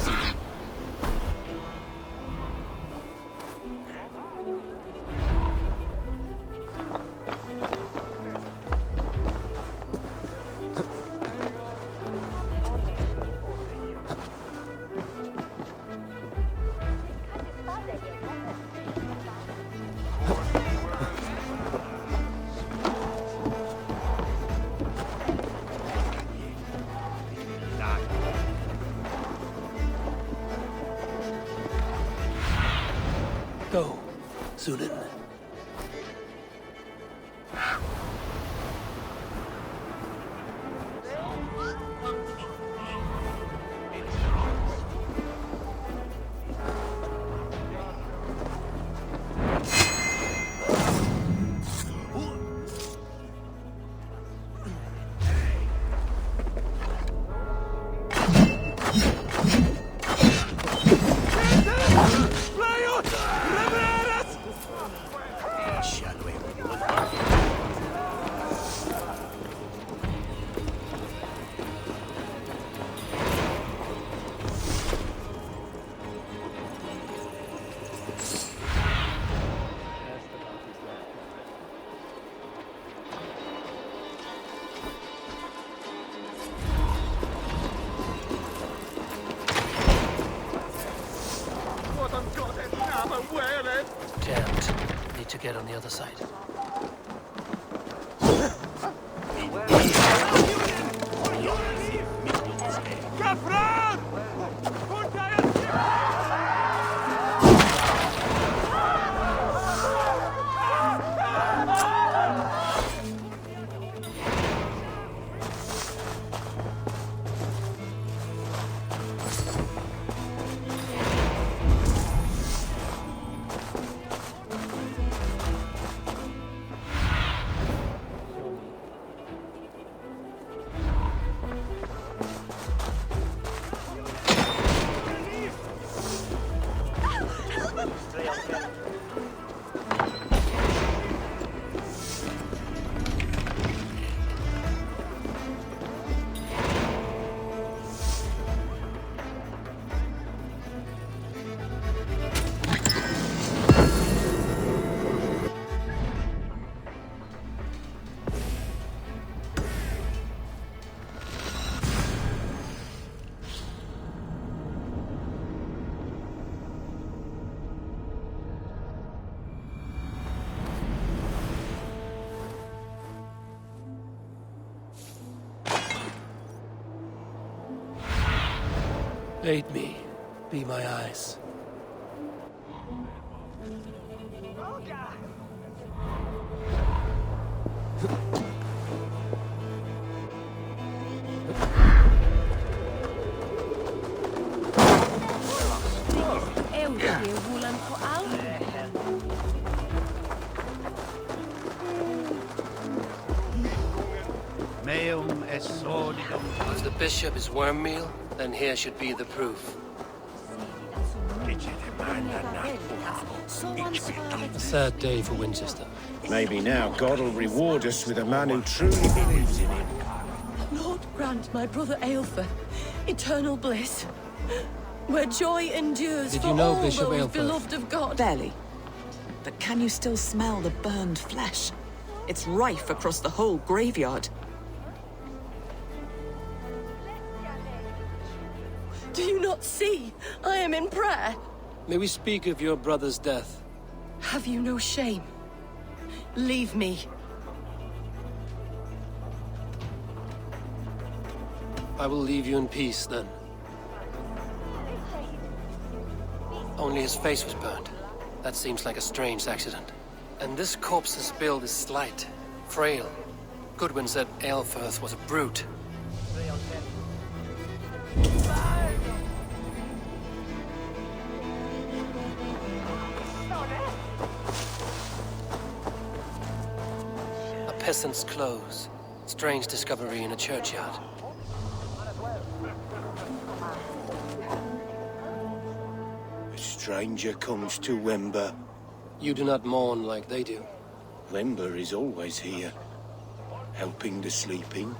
Go, Zulin. Damned. Need to get on the other side. Aid me. Be my eyes. If the bishop is worm meal, then here should be the proof. A sad day for Winchester. Maybe now God will reward us with a man who truly believes in him. Lord, grant my brother Aelfer eternal bliss, where joy endures Did for you know all Bishop those Aelfer? beloved of God. Barely. But can you still smell the burned flesh? It's rife across the whole graveyard. Do you not see? I am in prayer. May we speak of your brother's death? Have you no shame? Leave me. I will leave you in peace, then. Only his face was burned. That seems like a strange accident. And this corpse's build is slight, frail. Goodwin said Aelfirth was a brute. A peasant's clothes. Strange discovery in a churchyard. A stranger comes to Wember. You do not mourn like they do. Wember is always here, helping the sleeping,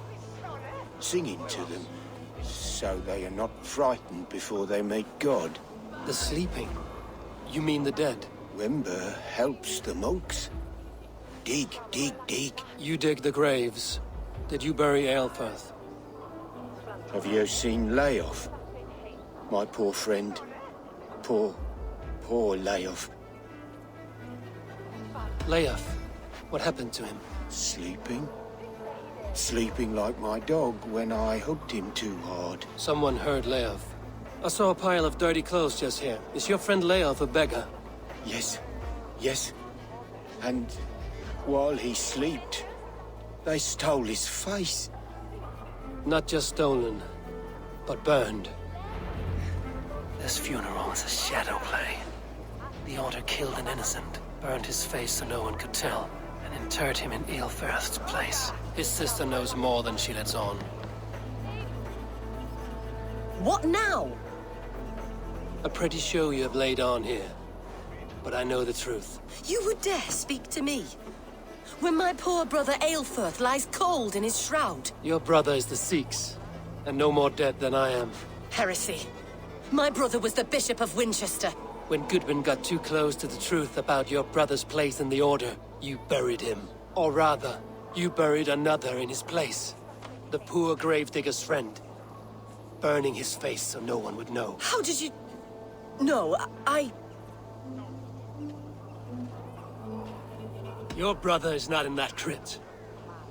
singing to them, so they are not frightened before they meet God. The sleeping? You mean the dead? Wember helps the monks. Dig, dig, dig. You dig the graves. Did you bury Aelfirth? Have you seen Layoff? My poor friend. Poor Layoff. Layoff? What happened to him? Sleeping? Sleeping like my dog when I hugged him too hard. Someone heard Layoff. I saw a pile of dirty clothes just here. Is your friend Layoff a beggar? Yes, yes. And while he slept, they stole his face. Not just stolen, but burned. This funeral is a shadow play. The Order killed an innocent, burned his face so no one could tell, and interred him in Aelfirth's place. His sister knows more than she lets on. What now? A pretty show you have laid on here. But I know the truth. You would dare speak to me? When my poor brother Aelfirth lies cold in his shroud. Your brother is the Sikhs, and no more dead than I am. Heresy. My brother was the Bishop of Winchester. When Goodwin got too close to the truth about your brother's place in the Order, you buried him. Or rather, you buried another in his place. The poor gravedigger's friend. Burning his face so no one would know. How did you... No, I... Your brother is not in that crypt.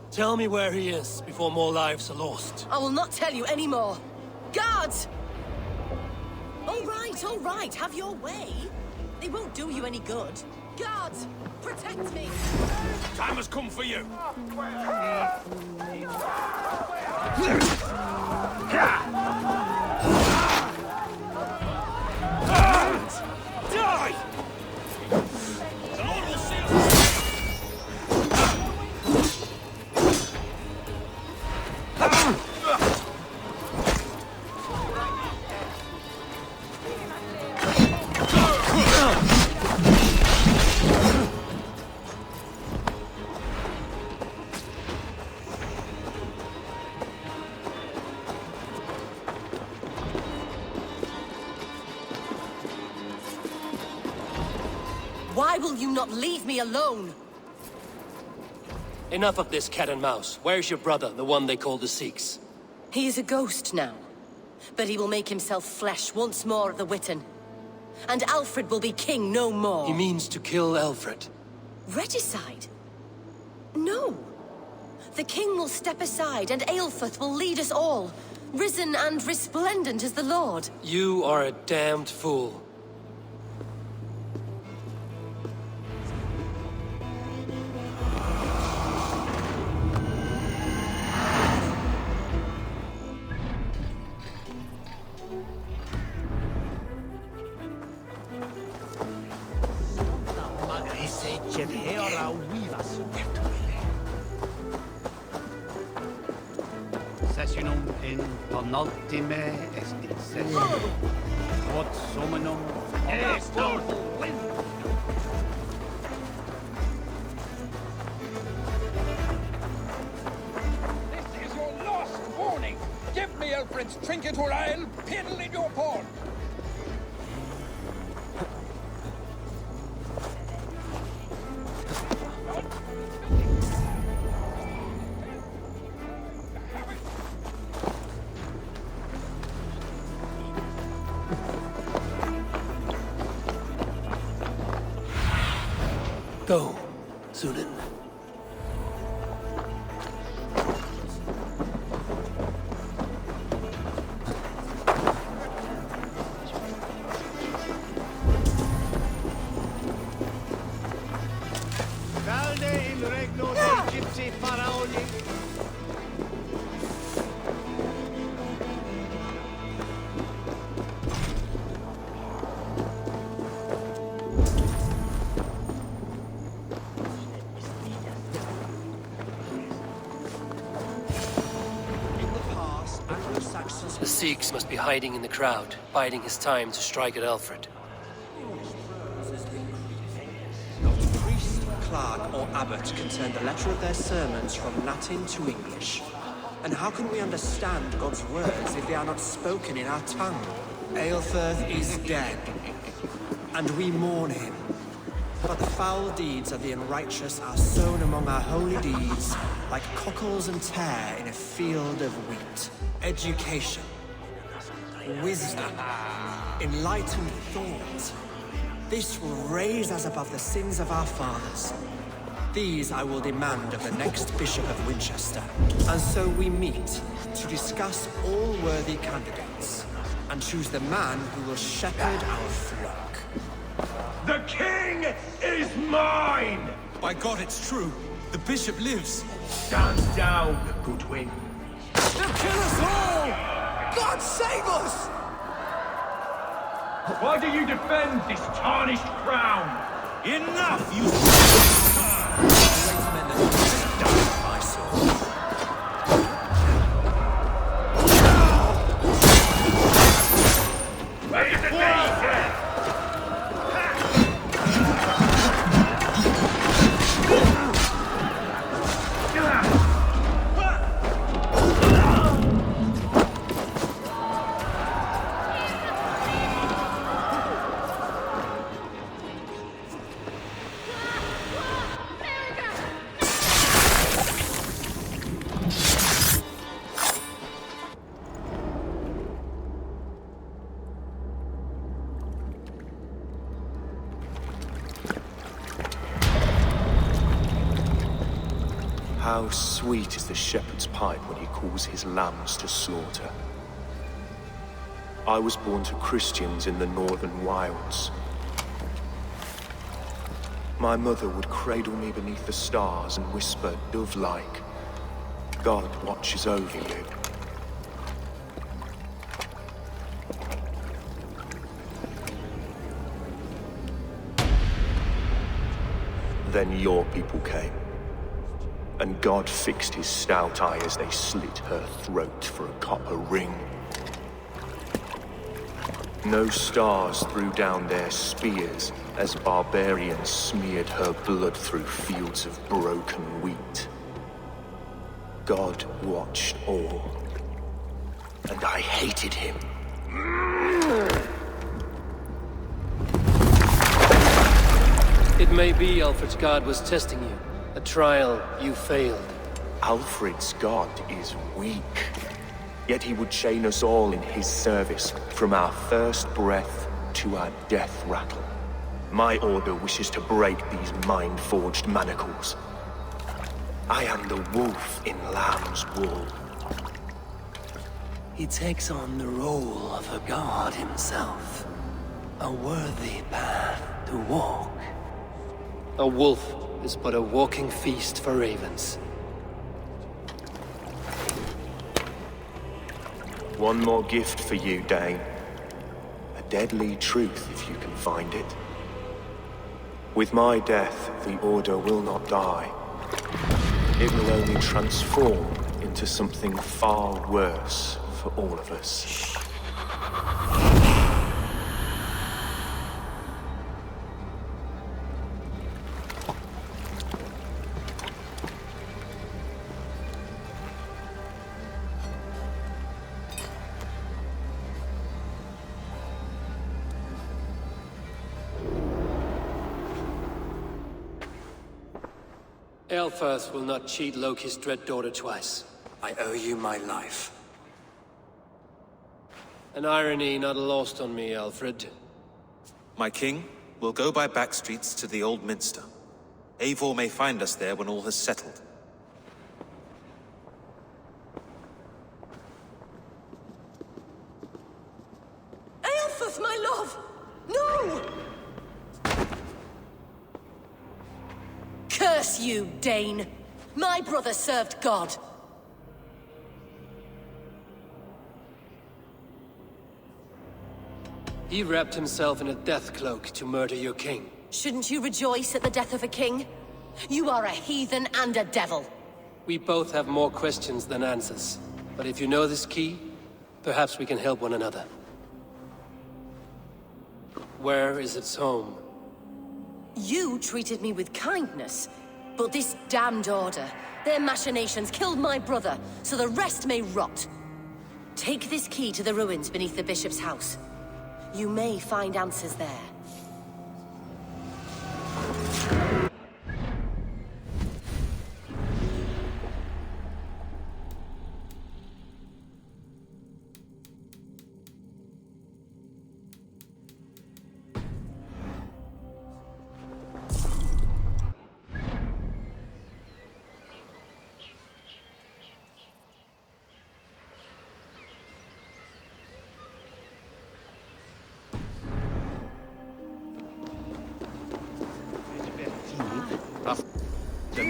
Tell me where he is before more lives are lost. I will not tell you anymore. Guards! All right, have your way. They won't do you any good. Guards, protect me! Time has come for you! Die! The Lord will see us! Why will you not leave me alone? Enough of this cat and mouse. Where's your brother, the one they call the Sikhs? He is a ghost now. But he will make himself flesh once more at the Witten. And Alfred will be king no more. He means to kill Alfred. Regicide? No. The king will step aside and Aelfirth will lead us all. Risen and resplendent as the Lord. You are a damned fool. Sessionum in penultime est in session. Quod summonum est This is your last warning. Give me Alfred's trinket or I'll piddle in your paw. Go, Sunan. Valde in regno Egypti faraoni. The Sikhs must be hiding in the crowd, biding his time to strike at Alfred. Not priest, clerk, or abbot can turn the letter of their sermons from Latin to English. And how can we understand God's words if they are not spoken in our tongue? Aelfirth is dead, and we mourn him. But the foul deeds of the unrighteous are sown among our holy deeds, like cockles and tare in a field of wheat. Education, wisdom, enlightened thought. This will raise us above the sins of our fathers. These I will demand of the next Bishop of Winchester. And so we meet to discuss all worthy candidates and choose the man who will shepherd our flock. The king is mine! By God, it's true. The bishop lives. Stand down, Goodwin. They'll kill us all! God save us! Why do you defend this tarnished crown? Enough, you... My sword. How sweet is the shepherd's pipe when he calls his lambs to slaughter. I was born to Christians in the northern wilds. My mother would cradle me beneath the stars and whisper, dove-like, God watches over you. Then your people came. And God fixed his stout eye as they slit her throat for a copper ring. No stars threw down their spears as barbarians smeared her blood through fields of broken wheat. God watched all, and I hated him. It may be Alfred's God was testing you. A trial you failed. Alfred's God is weak. Yet he would chain us all in his service, from our first breath to our death rattle. My order wishes to break these mind-forged manacles. I am the wolf in lamb's wool. He takes on the role of a god himself. A worthy path to walk. A wolf is but a walking feast for ravens. One more gift for you, Dane. A deadly truth, if you can find it. With my death, the Order will not die. It will only transform into something far worse for all of us. Aelfirth will not cheat Loki's dread daughter twice. I owe you my life. An irony not lost on me, Alfred. My king, we'll go by back streets to the Old Minster. Eivor may find us there when all has settled. Aelfirth, my love! No! Curse you, Dane! My brother served God. He wrapped himself in a death cloak to murder your king. Shouldn't you rejoice at the death of a king? You are a heathen and a devil. We both have more questions than answers. But if you know this key, perhaps we can help one another. Where is its home? You treated me with kindness, but this damned Order, their machinations killed my brother, so the rest may rot. Take this key to the ruins beneath the Bishop's house. You may find answers there.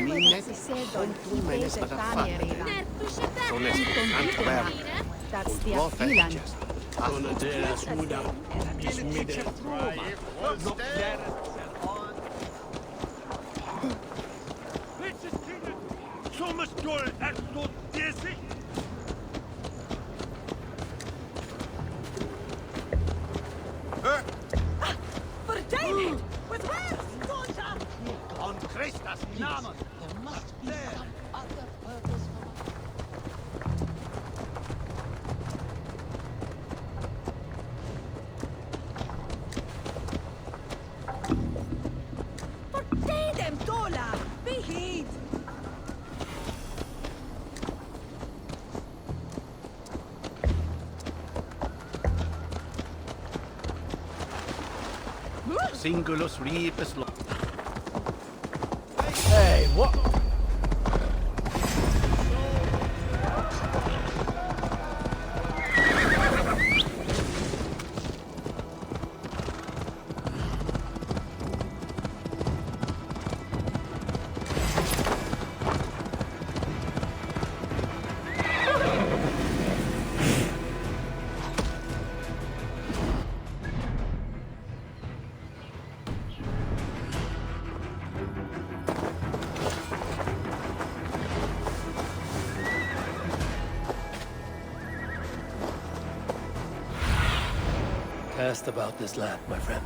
Minnet, Pontul menes ad affattere. Sones Antaber, und Warfare. Donadera Suda, Bismide, Thomas Doyle and Lord Dizzy. For David! With where? On Christus Namen. There must be some other purpose for Fortay them, Tola! Be heed! Singulus Rebus. Hey, what? Cast about this land, my friend.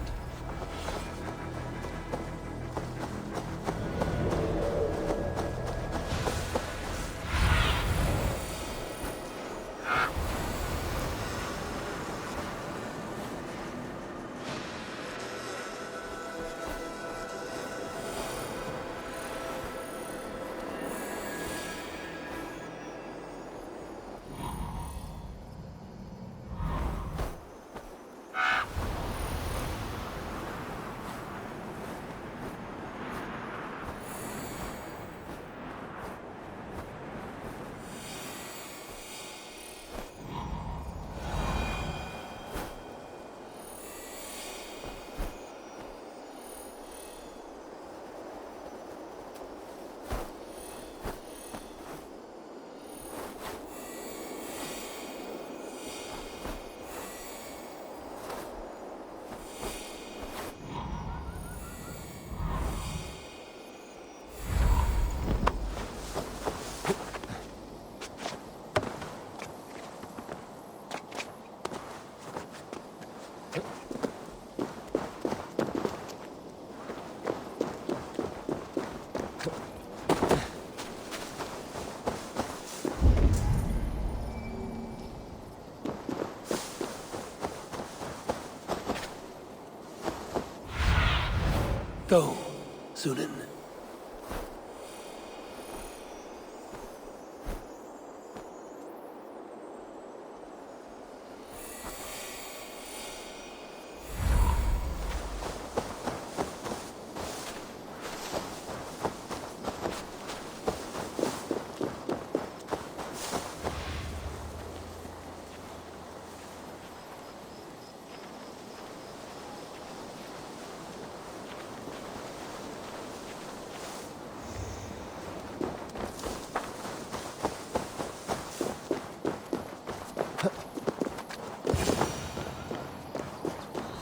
Go, Sunan.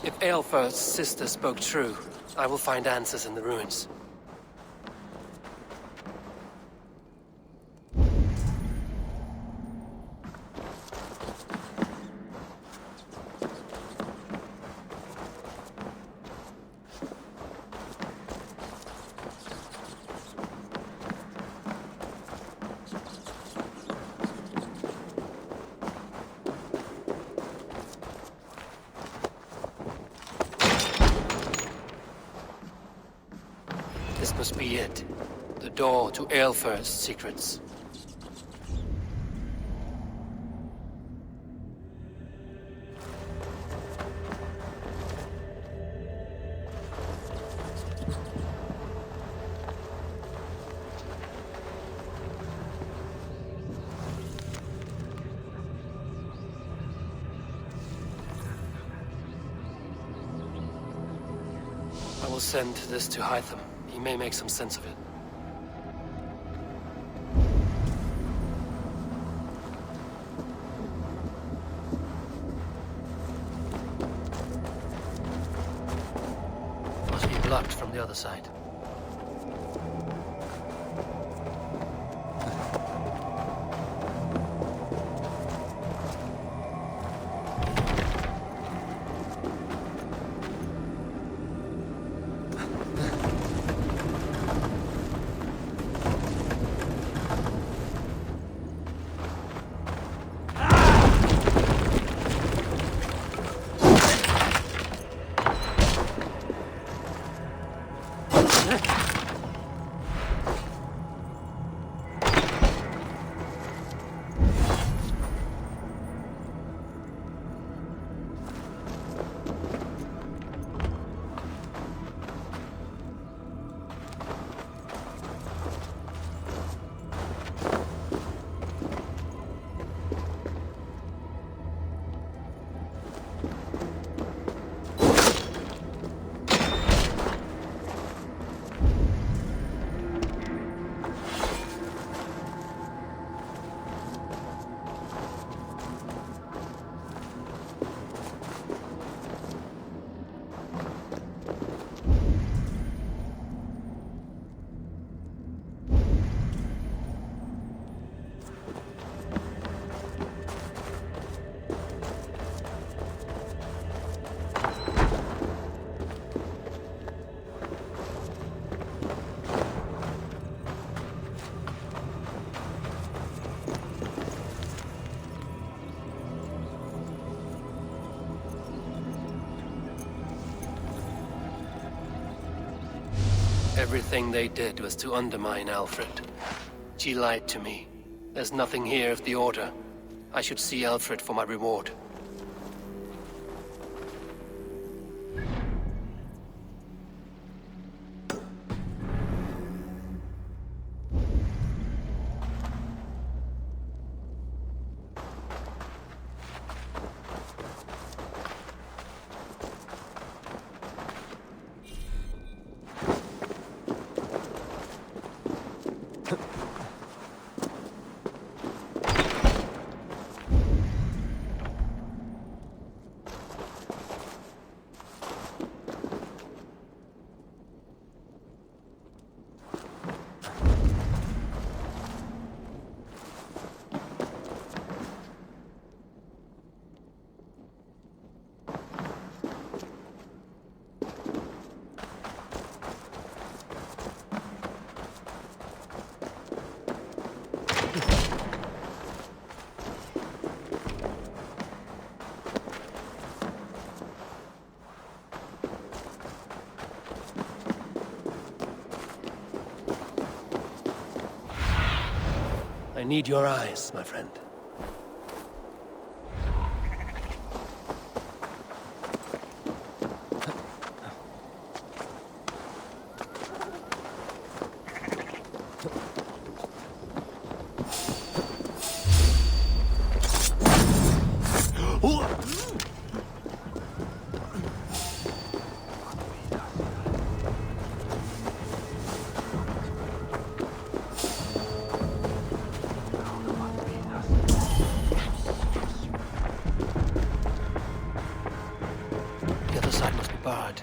If Aelfir's sister spoke true, I will find answers in the ruins. This must be it. The door to Aelfir's secrets. I will send this to Hytham. He may make some sense of it. locked from the other side. Everything they did was to undermine Alfred. She lied to me. There's nothing here of the Order. I should see Alfred for my reward. I need your eyes, my friend. Barred.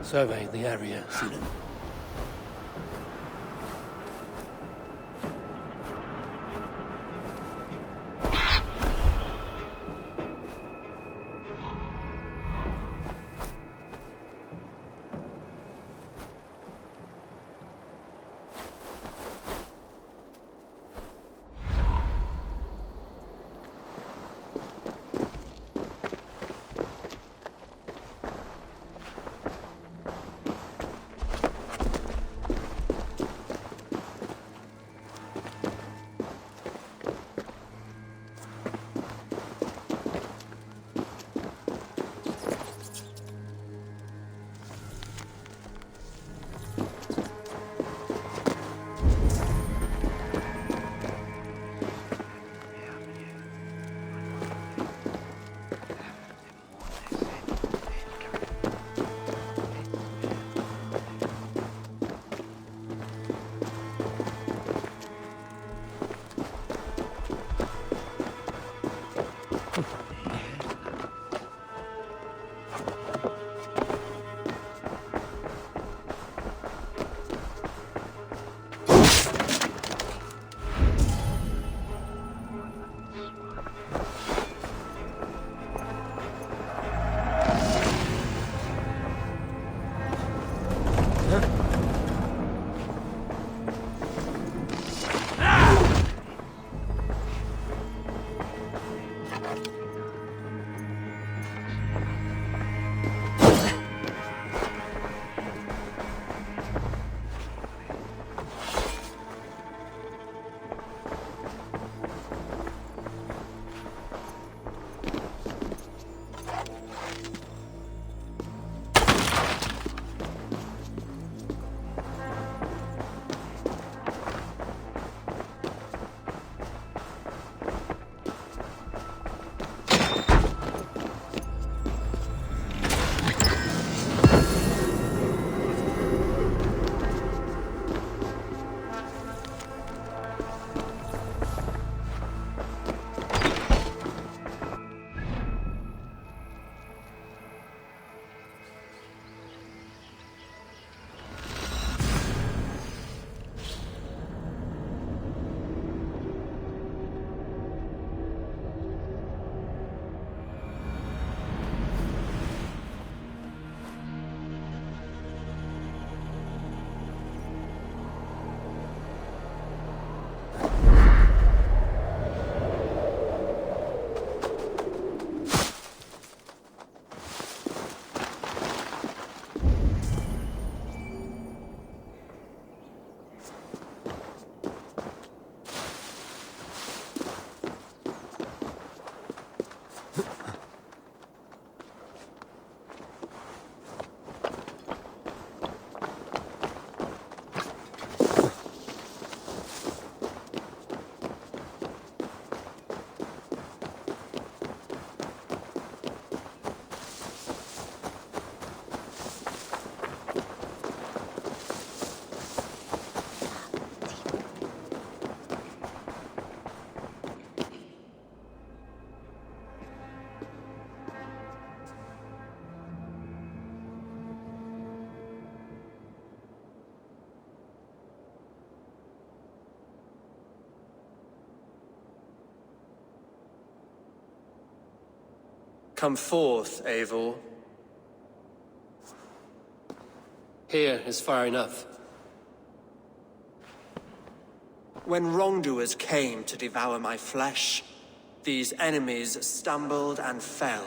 Survey the area, Sinan. Come forth, Eivor. Here is far enough. When wrongdoers came to devour my flesh, these enemies stumbled and fell.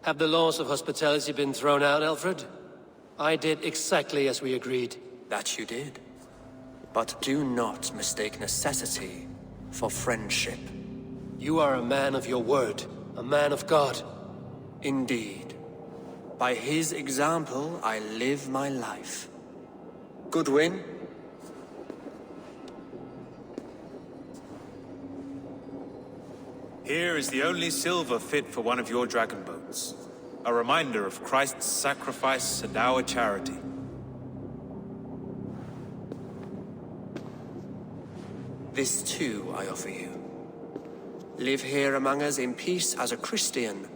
Have the laws of hospitality been thrown out, Alfred? I did exactly as we agreed. That you did. But do not mistake necessity for friendship. You are a man of your word, a man of God. Indeed. By his example, I live my life. Goodwin? Here is the only silver fit for one of your dragon boats. A reminder of Christ's sacrifice and our charity. This too I offer you. Live here among us in peace as a Christian,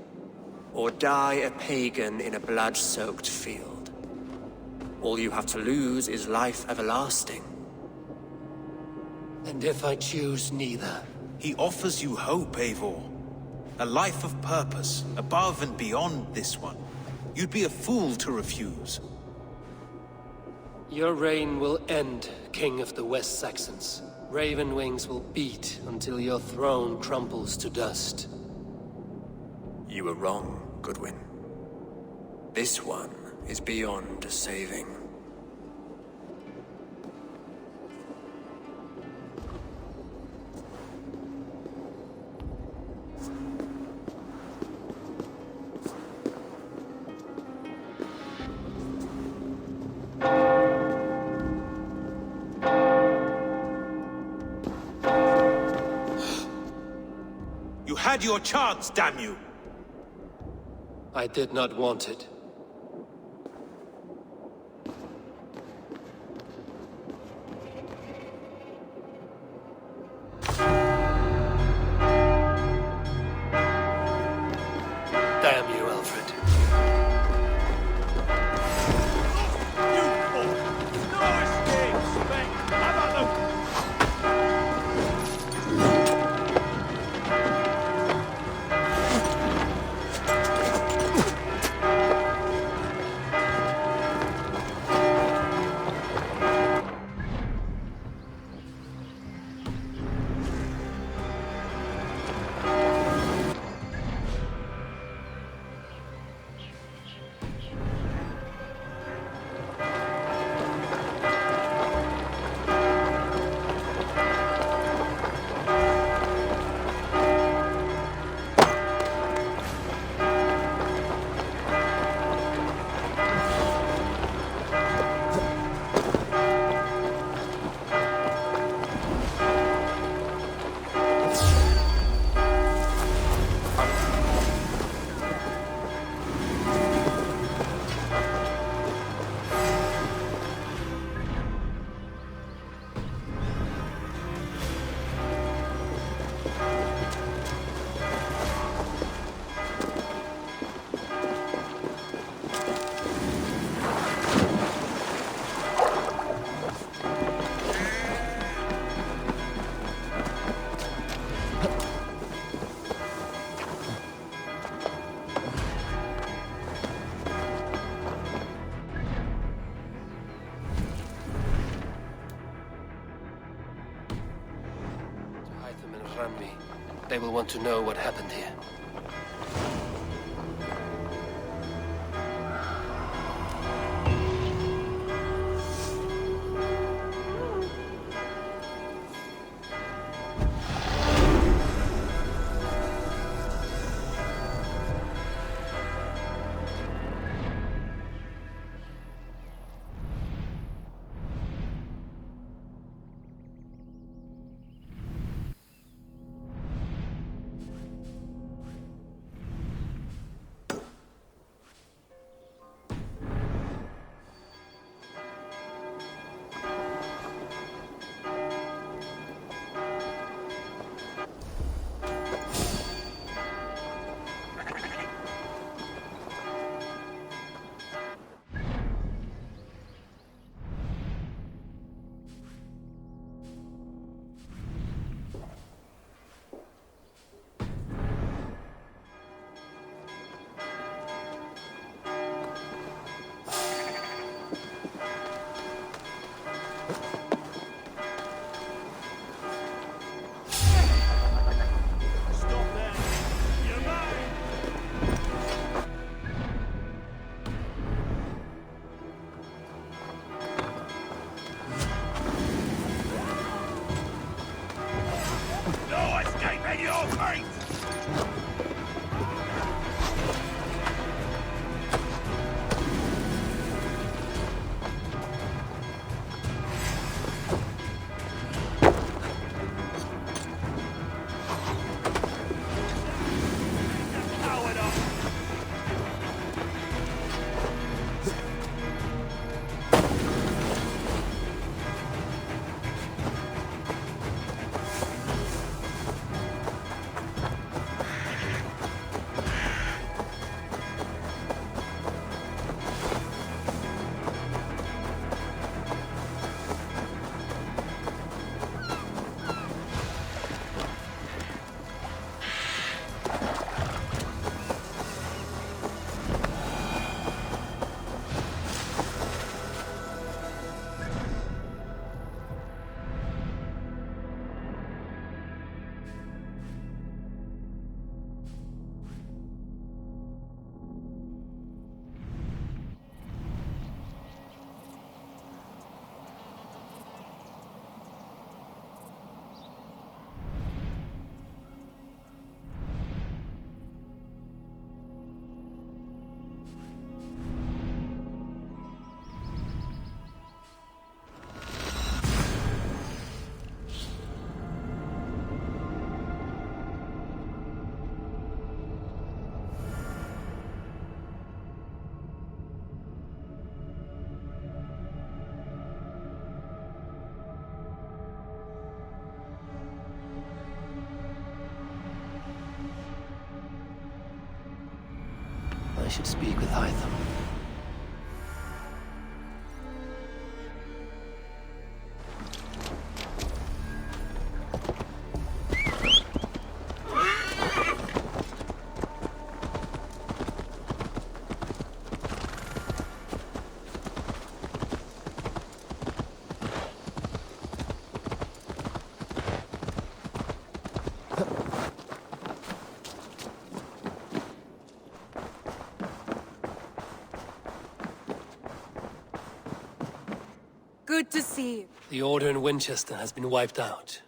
or die a pagan in a blood-soaked field. All you have to lose is life everlasting. And if I choose neither? He offers you hope, Eivor. A life of purpose, above and beyond this one. You'd be a fool to refuse. Your reign will end, King of the West Saxons. Raven wings will beat until your throne crumbles to dust. You were wrong, Goodwin. This one is beyond saving. You had your chance, damn you! I did not want it. Damn you, Alfred. They will want to know what happened here. should speak with Hytham. Good to see you. The Order in Winchester has been wiped out,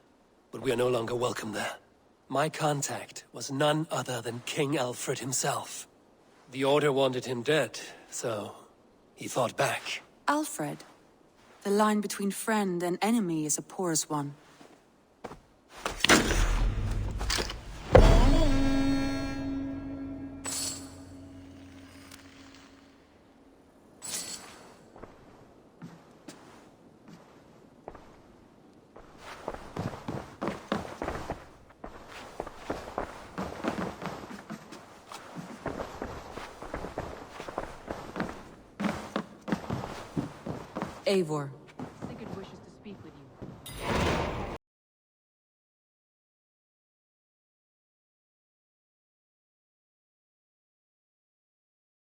but we are no longer welcome there. My contact was none other than King Alfred himself. The Order wanted him dead, so he fought back. Alfred. The line between friend and enemy is a porous one. Eivor.